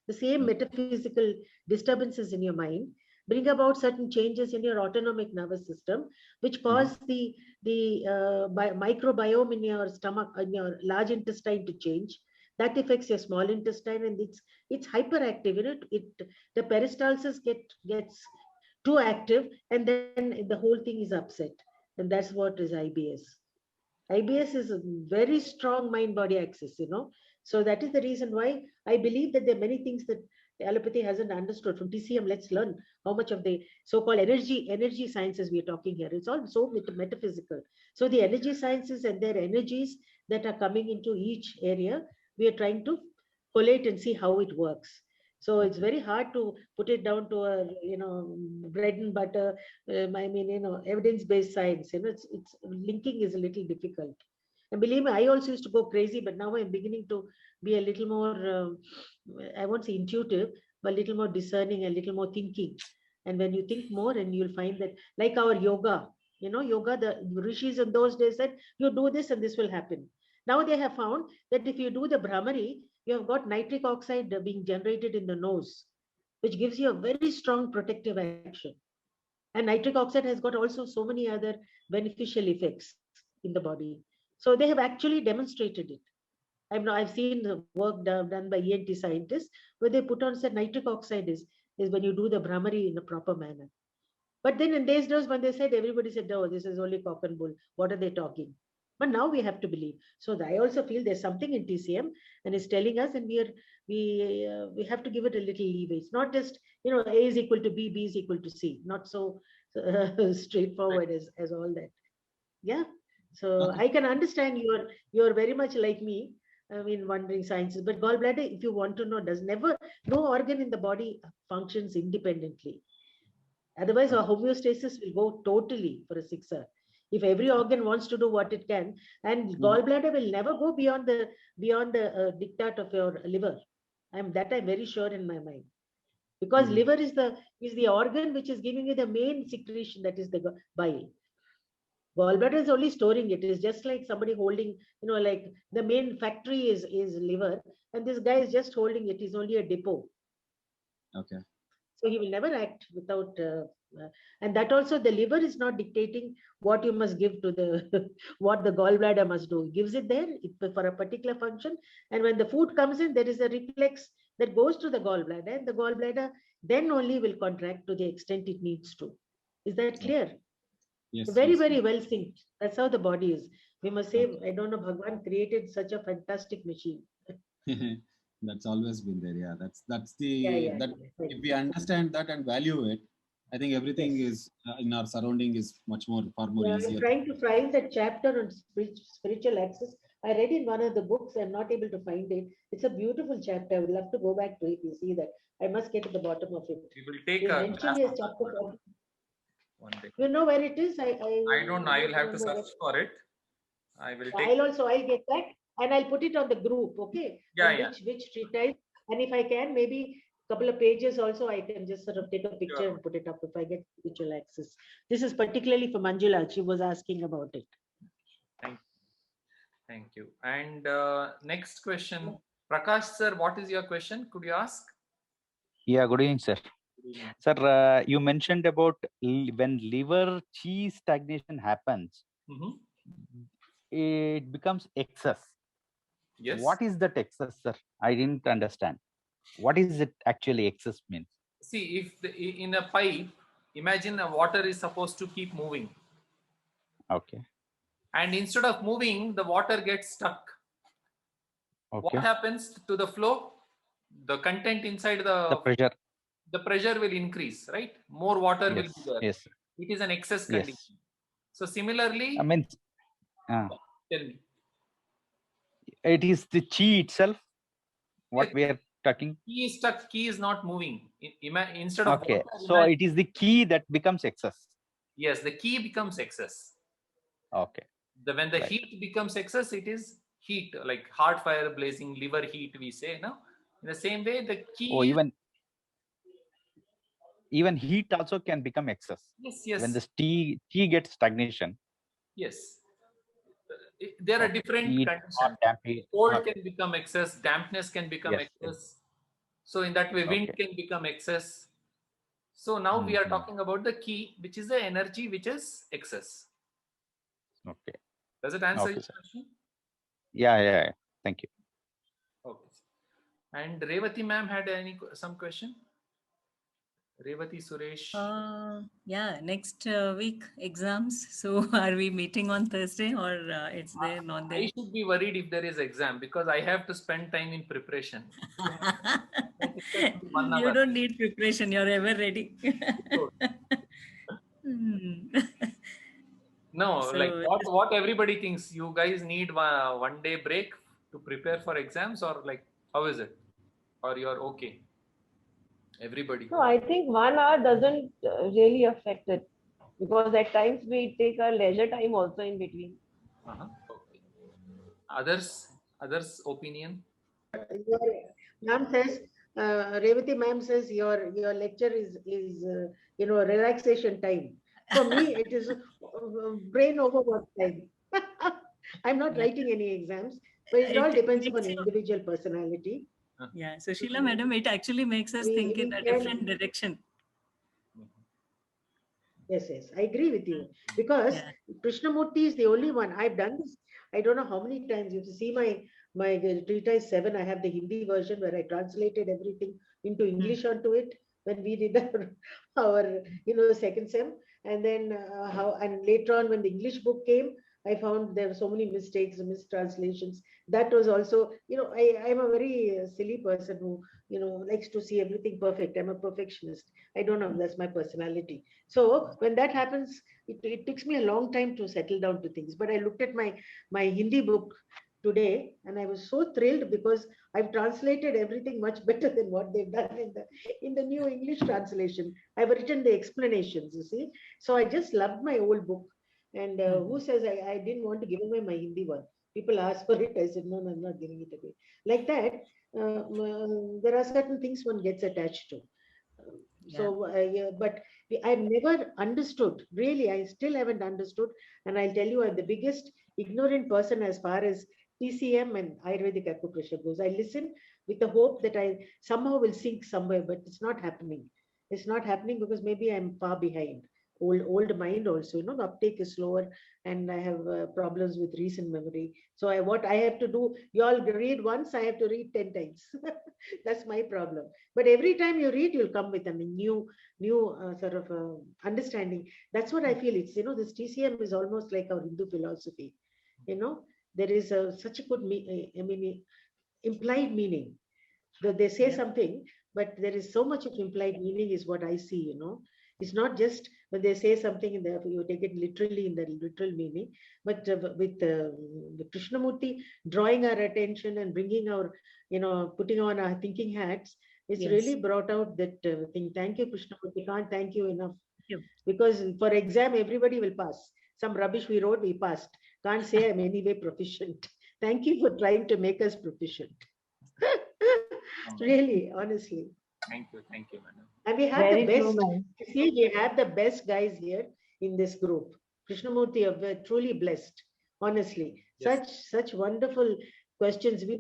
the same metaphysical disturbances in your mind bring about certain changes in your autonomic nervous system, which cause the microbiome in your stomach, in your large intestine to change. That affects your small intestine, and it's hyperactive. The peristalsis gets too active, and then the whole thing is upset. And that's what is IBS. IBS is a very strong mind-body axis, So that is the reason why I believe that there are many things that allopathy hasn't understood. From TCM, let's learn how much of the so-called energy sciences we are talking here. It's all so metaphysical. So the energy sciences and their energies that are coming into each area, we are trying to collate and see how it works. So it's very hard to put it down to a, bread and butter, evidence-based science. It's linking is a little difficult. And believe me, I also used to go crazy, but now I'm beginning to be a little more, I won't say intuitive, but a little more discerning, a little more thinking. And when you think more, and you'll find that, like our yoga, yoga, the rishis in those days said, you do this and this will happen. Now they have found that if you do the Brahmari, you have got nitric oxide being generated in the nose, which gives you a very strong protective action. And nitric oxide has got also so many other beneficial effects in the body. So they have actually demonstrated it. I've seen the work done by ENT scientists where they put on, said nitric oxide is when you do the Brahmari in a proper manner. But then in these days when they said, everybody said, oh, this is only cock and bull. What are they talking? But now we have to believe. So I also feel there's something in TCM and it's telling us, and we have to give it a little leeway. It's not just, A is equal to B, B is equal to C. Not so straightforward as all that. Yeah. So I can understand you're very much like me. I mean, wondering sciences, but gallbladder, if you want to know, no organ in the body functions independently. Otherwise, our homeostasis will go totally for a sixer. If every organ wants to do what it can, and gallbladder will never go beyond the diktat of your liver. I'm very sure in my mind, because liver is the organ which is giving you the main secretion, that is the bile. Gallbladder is only storing it. It's just like somebody holding, like the main factory is liver, and this guy is just holding it. He's only a depot. Okay. So he will never act without, and that also the liver is not dictating what you must give to the, what the gallbladder must do. It gives it there for a particular function. And when the food comes in, there is a reflex that goes to the gallbladder, and the gallbladder then only will contract to the extent it needs to. Is that clear? Yes. Very, very well synced. That's how the body is. We must say, I don't know, Bhagwan created such a fantastic machine. That's always been there. Yeah, that's the if we understand that and value it, I think everything is in our surrounding is far more easier. I'm trying to find that chapter on spiritual access. I read in one of the books. I'm not able to find it. It's a beautiful chapter. I would love to go back to it. You see that. I must get to the bottom of it. We will take a class as chapter one day. You know where it is? I don't know. I will have to search for it. I will take. I'll get that. And I'll put it on the group, okay? Yeah, Which treatise, and if I can, maybe a couple of pages also, I can just sort of take a picture and put it up if I get visual access. This is particularly for Manjula. She was asking about it. Thank you. And next question, Prakash sir, what is your question? Could you ask? Yeah, good evening, sir. Sir, you mentioned about when liver chi stagnation happens, it becomes excess. Yes. What is that excess, sir? I didn't understand. What is it actually excess means? See, if in a pipe, imagine the water is supposed to keep moving. Okay. And instead of moving, the water gets stuck. Okay. What happens to the flow? The content inside the pressure. The pressure will increase, right? More water will be there. Yes. It is an excess condition. Yes. So similarly, I mean, tell me. It is the chi itself. What we are talking. Key is stuck. Key is not moving. Instead of okay, so it is the key that becomes excess. Yes, the key becomes excess. Okay. When the heat becomes excess, it is heat, like hard fire blazing, liver heat. We say, no. In the same way, the key. Oh, even heat also can become excess. Yes, yes. When the tea gets stagnation. Yes. There are different conditions. Cold can become excess, dampness can become excess. So in that way, wind can become excess. So now we are talking about the key, which is the energy which is excess. Okay. Does it answer your question? Yeah. Thank you. Okay. And Revati ma'am had some question? Revati, Suresh. Yeah, next week exams. So are we meeting on Thursday or it's there, not there? I should be worried if there is exam because I have to spend time in preparation. You don't need preparation. You're ever ready. No, So like what everybody thinks. You guys need 1 day break to prepare for exams, or like how is it? Or you're okay? Everybody. No, I think 1 hour doesn't really affect it because at times we take our leisure time also in between. Okay. Others opinion? Ma'am says, Revati ma'am says your lecture is relaxation time. For me, it is brain overwork time. I'm not writing any exams, but it all depends upon individual personality. Yeah, so Sheila madam, it actually makes us think in a different direction. Yes, I agree with you because Krishnamurti is the only one. I've done this. I don't know how many times. You see my treatise 7. I have the Hindi version where I translated everything into English onto it when we did our second sem, and then and later on when the English book came, I found there were so many mistakes, mistranslations. That was also, I'm a very silly person who likes to see everything perfect. I'm a perfectionist. I don't know, that's my personality. So when that happens, it takes me a long time to settle down to things. But I looked at my Hindi book today and I was so thrilled because I've translated everything much better than what they've done in the new English translation. I've written the explanations, you see. So I just loved my old book. And who says I didn't want to give away my Hindi one? People asked for it. I said, no, I'm not giving it away. Like that, there are certain things one gets attached to. But I've never understood, really, I still haven't understood. And I'll tell you, I'm the biggest ignorant person as far as TCM and Ayurvedic acupressure goes. I listen with the hope that I somehow will sink somewhere, but it's not happening. It's not happening because maybe I'm far behind. Old mind also, the uptake is slower, and I have problems with recent memory. So what I have to do, you all read once, I have to read 10 times. That's my problem. But every time you read, you'll come with a new sort of understanding. That's what I feel. It's this TCM is almost like our Hindu philosophy. There is such a good implied meaning. They say something, but there is so much of implied meaning is what I see. It's not just when they say something in there, you take it literally in the literal meaning, but with Krishnamurti drawing our attention and bringing our, putting on our thinking hats, it's really brought out that thing. Thank you, Krishnamurti. Can't thank you enough. Because for exam, everybody will pass. Some rubbish we wrote, we passed. Can't say I'm anyway proficient. Thank you for trying to make us proficient. Really, honestly. Thank you, madam. And we have the best. See, we have the best guys here in this group. Krishnamurti, we're truly blessed. Honestly, such wonderful questions. We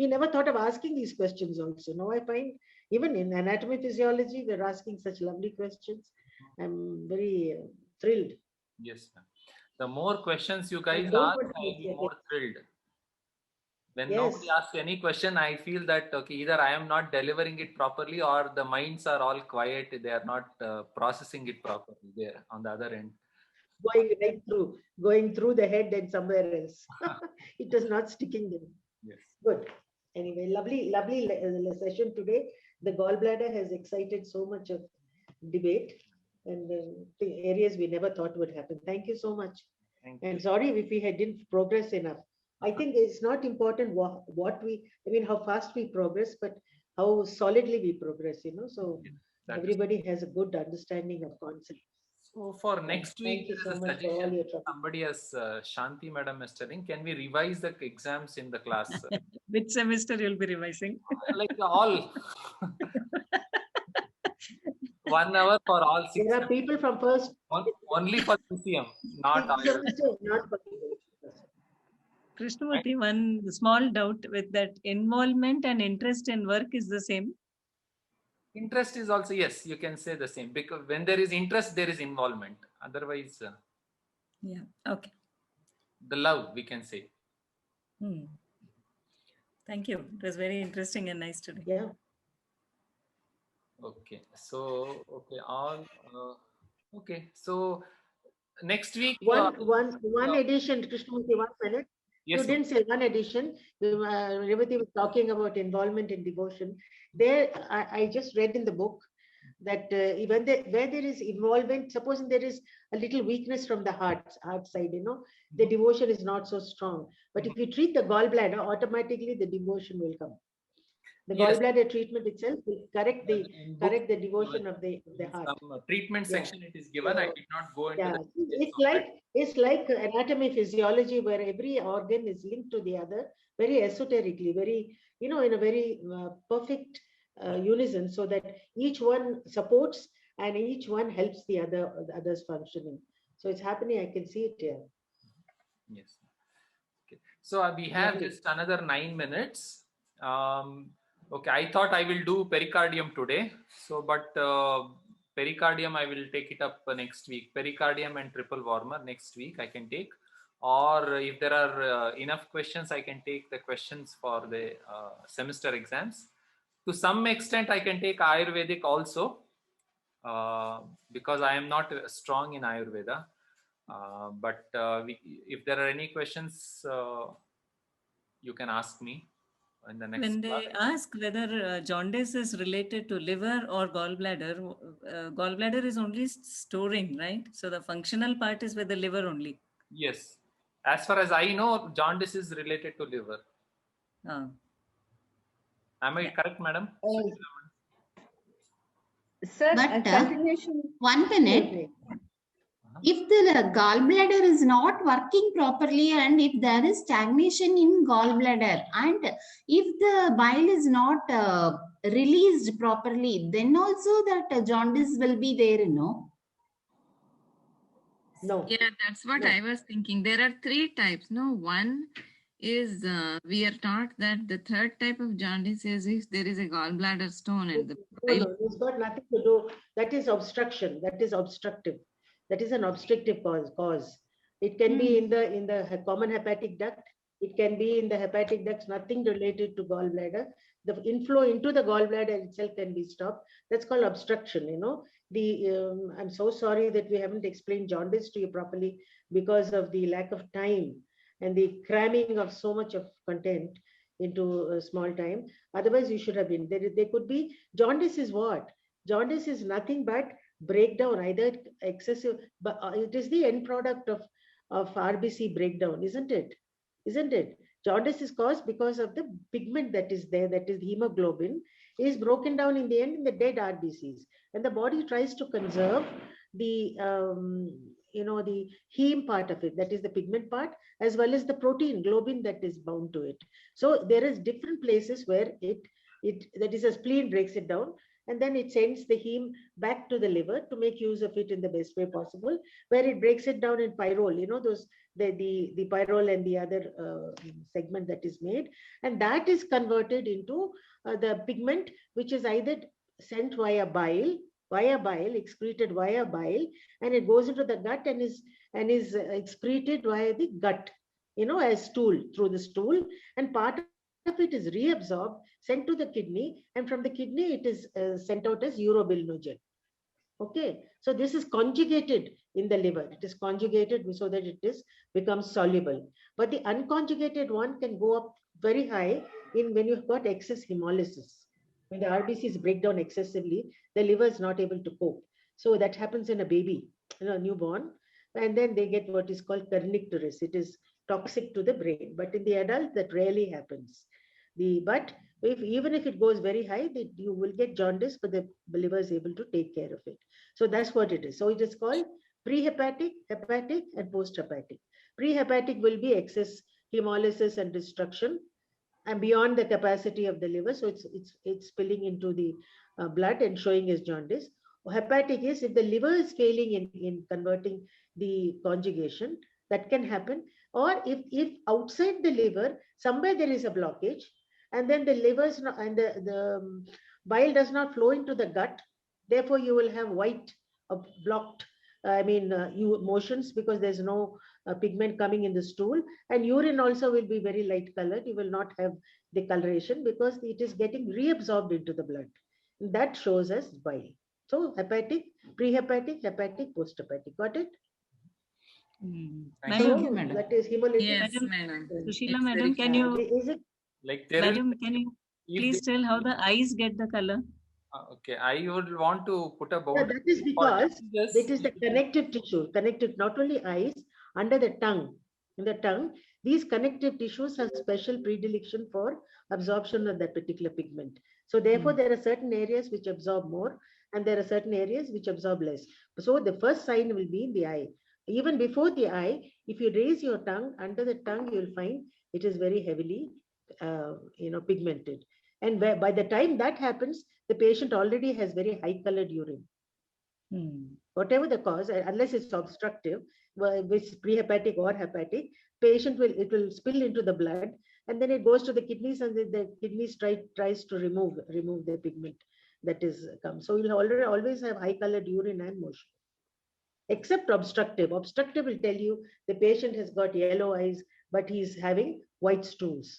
never thought of asking these questions. Also, now I find even in anatomy physiology, we're asking such lovely questions. I'm very thrilled. Yes, ma'am. The more questions you guys ask, I'll be more thrilled. When nobody asks any question, I feel that either I am not delivering it properly or the minds are all quiet. They are not processing it properly there on the other end. Going through the head and somewhere else. It is not sticking there. Yes. Good. Anyway, lovely session today. The gallbladder has excited so much of debate and the areas we never thought would happen. Thank you so much. And sorry if we didn't progress enough. I think it's not important how fast we progress, but how solidly we progress, So everybody has a good understanding of concepts. So for next week, there is a suggestion. Somebody as Shanti madam is telling, can we revise the exams in the class? Which semester you'll be revising? Like all. 1 hour for all 6. There are people from first. Only for TCM, not all. Krishnamurti, one small doubt with that involvement and interest in work is the same. Interest is also, yes, you can say the same, because when there is interest, there is involvement. Otherwise, okay. The love, we can say. Thank you. It was very interesting and nice today. Yeah. Okay. So, okay, all, okay. So next week. One addition, Krishnamurti, 1 minute. Yes, You didn't say one addition. Revati was talking about involvement in devotion. There, I just read in the book that even where there is involvement, supposing there is a little weakness from the heart side, the devotion is not so strong. But if you treat the gallbladder, automatically the devotion will come. The Yes. gallbladder treatment itself will correct the devotion of the heart. Some treatment Yeah. section it is given. I did not go into Yeah, the it's like anatomy, physiology, where every organ is linked to the other very esoterically, very, in a very perfect unison, so that each one supports and each one helps the others functioning. So it's happening. I can see it here. Yes. Okay. So we have Lovely. just another 9 minutes. Okay, I thought I will do pericardium today. So, but pericardium I will take it up next week. Pericardium and triple warmer next week I can take. Or if there are enough questions, I can take the questions for the semester exams. To some extent, I can take Ayurvedic also, because I am not strong in Ayurveda. But if there are any questions, you can ask me in the next When class. they ask whether jaundice is related to liver or gallbladder, gallbladder is only storing, right? So the functional part is with the liver only. Yes. As far as I know, jaundice is related to liver. Am I correct, madam? Sir, But, continuation. 1 minute. If the gallbladder is not working properly and if there is stagnation in gallbladder and if the bile is not released properly, then also that jaundice will be there, No. Yeah, that's what I was thinking. There are 3 types. No, one is we are taught that the third type of jaundice is if there is a gallbladder stone and the No, it's got nothing to do. That is obstruction. That is obstructive. That is an obstructive cause. It can be in the common hepatic duct. It can be in the hepatic ducts. Nothing related to gallbladder. The inflow into the gallbladder itself can be stopped. That's called obstruction. I'm so sorry that we haven't explained jaundice to you properly because of the lack of time and the cramming of so much of content into a small time. Otherwise, you should have been there. They could be jaundice is what? Jaundice is nothing but breakdown, either excessive, but it is the end product of RBC breakdown, isn't it? Isn't it? Jaundice is caused because of the pigment that is there, that is hemoglobin, is broken down in the end in the dead RBCs, and the body tries to conserve the the heme part of it, that is the pigment part, as well as the protein globin that is bound to it. So there is different places where it that is a spleen breaks it down, and then it sends the heme back to the liver to make use of it in the best way possible, where it breaks it down in pyrrole, those the pyrrole and the other segment that is made, and that is converted into the pigment, which is either sent via bile, excreted via bile, and it goes into the gut and is excreted via the gut, as stool, through the stool, and part of it is reabsorbed, sent to the kidney, and from the kidney it is sent out as urobilinogen. Okay, so this is conjugated in the liver. It is conjugated so that it becomes soluble. But the unconjugated one can go up very high when you've got excess hemolysis. When the RBCs break down excessively, the liver is not able to cope. So that happens in a baby, a newborn, and then they get what is called kernicterus. It is toxic to the brain. But in the adult, that rarely happens. But even if it goes very high, you will get jaundice, but the liver is able to take care of it. So that's what it is. So it is called prehepatic, hepatic, and posthepatic. Prehepatic will be excess hemolysis and destruction, and beyond the capacity of the liver. So it's spilling into the blood and showing as jaundice. Hepatic is if the liver is failing in converting the conjugation, that can happen. Or if outside the liver, somewhere there is a blockage, and then the liver's not, and the bile does not flow into the gut, therefore you will have white blocked motions, because there's no pigment coming in the stool, and urine also will be very light colored. You will not have the coloration because it is getting reabsorbed into the blood. That shows us bile. So hepatic, prehepatic, hepatic, posthepatic. Got it? Madam, So that is hemolytic. Yes, Madam, madam. Sushila, It's madam, very can clear. you, Is it? Like there will madam, be, can you if please they- tell how the eyes get the color? Okay, I would want to put a Yeah, boundary. that is because Yes, it is the connective tissue, connected not only eyes, under the tongue. In the tongue, these connective tissues have special predilection for absorption of that particular pigment. So therefore, there are certain areas which absorb more, and there are certain areas which absorb less. So the first sign will be in the eye. Even before the eye, if you raise your tongue, under the tongue, you will find it is very heavily, pigmented. And by the time that happens, the patient already has very high colored urine. Whatever the cause, unless it's obstructive, which prehepatic or hepatic, it will spill into the blood, and then it goes to the kidneys, and the kidneys tries to remove the pigment that is come. So you'll always have high colored urine and motion. Except obstructive. Obstructive will tell you the patient has got yellow eyes, but he's having white stools.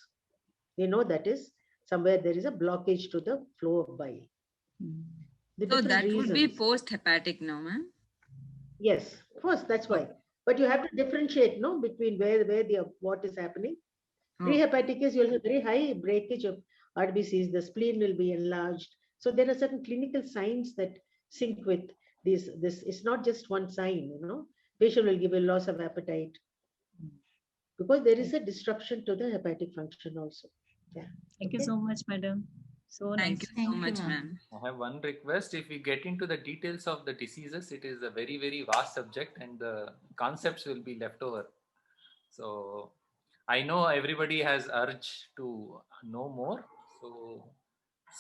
You know that is somewhere there is a blockage to the flow of bile. So that would be post-hepatic now, ma'am? Yes, of course, that's why. But you have to differentiate, no, between where what is happening. Prehepatic is you'll have very high breakage of RBCs, the spleen will be enlarged. So there are certain clinical signs that sync with this. It's not just one sign, Patient will give a loss of appetite because there is a disruption to the hepatic function also. Yeah. Thank you so much, madam. So Thank nice. you so much, ma'am. I have one request. If we get into the details of the diseases, it is a very, very vast subject and the concepts will be left over. So I know everybody has urge to know more. So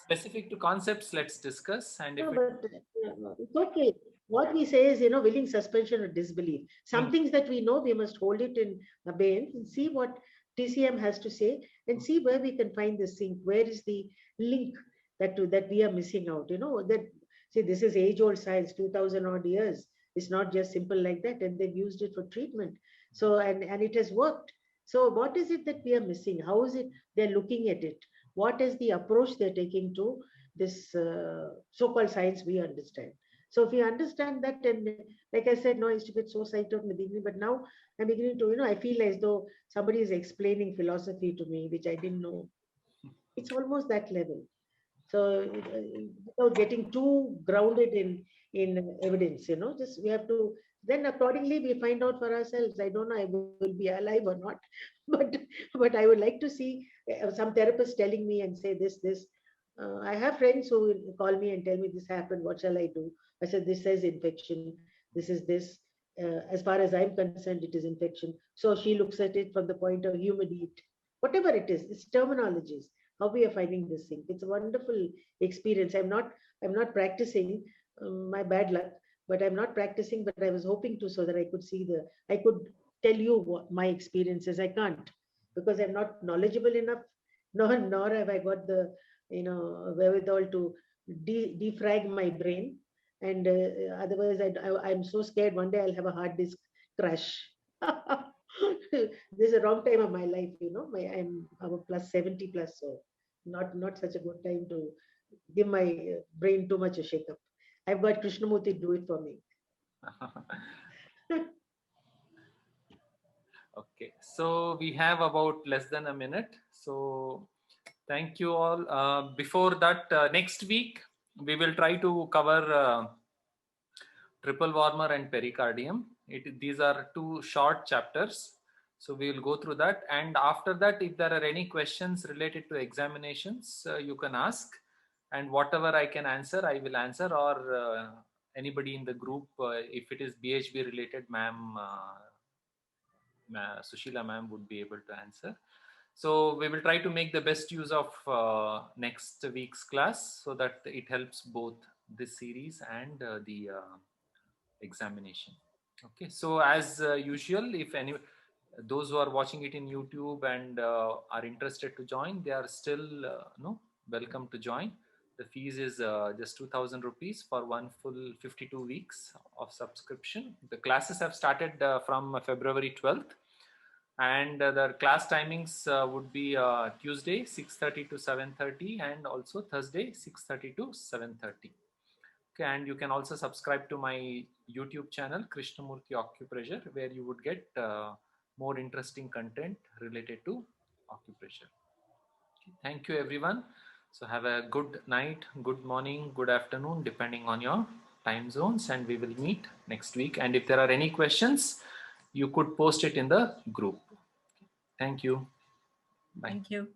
specific to concepts, let's discuss. And if It's okay. What we say is, willing suspension of disbelief. Some things that we know, we must hold it in abeyance and see what TCM has to say and see where we can find the sync. Where is the link that we are missing out? This is age-old science, 2000 odd years. It's not just simple like that, and they've used it for treatment. So and it has worked. So what is it that we are missing? How is it they're looking at it? What is the approach they're taking to this so-called science we understand? So if we understand that, and like I said, no, I used to get so psyched out in the beginning, but now I'm beginning to, I feel as though somebody is explaining philosophy to me, which I didn't know. It's almost that level. So without getting too grounded in evidence, just we have to, then accordingly we find out for ourselves. I don't know I will be alive or not, but I would like to see some therapist telling me and say this. I have friends who will call me and tell me this happened. What shall I do? I said, this says infection. This is this. As far as I'm concerned, it is infection. So she looks at it from the point of human heat. Whatever it is, it's terminologies. How we are finding this thing. It's a wonderful experience. I'm not practicing, my bad luck, but I'm not practicing, but I was hoping to so that I could tell you what my experience is. I can't because I'm not knowledgeable enough, nor have I got the wherewithal to defrag my brain. And otherwise, I'm so scared one day I'll have a hard disk crash. This is a wrong time of my life, I'm a plus 70 plus, so not such a good time to give my brain too much a shake-up. I've got Krishnamurti do it for me. Okay, so we have about less than a minute. So thank you all. Before that, next week, we will try to cover triple warmer and pericardium. These are two short chapters. So we will go through that. And after that, if there are any questions related to examinations, you can ask. And whatever I can answer, I will answer, or anybody in the group, if it is BHB related, ma'am, Sushila ma'am would be able to answer. So we will try to make the best use of next week's class so that it helps both this series and the examination. Okay, so as usual, if those who are watching it in YouTube and are interested to join, they are still welcome to join. The fees is just 2,000 rupees for one full 52 weeks of subscription. The classes have started from February 12th. And the class timings would be Tuesday 6:30 to 7:30 and also Thursday 6:30 to 7:30. Okay, and you can also subscribe to my YouTube channel Krishnamurthy Acupressure, where you would get more interesting content related to acupressure. Okay, thank you everyone. So have a good night, good morning, good afternoon, depending on your time zones, and we will meet next week. And if there are any questions, you could post it in the group. Thank you. Bye. Thank you.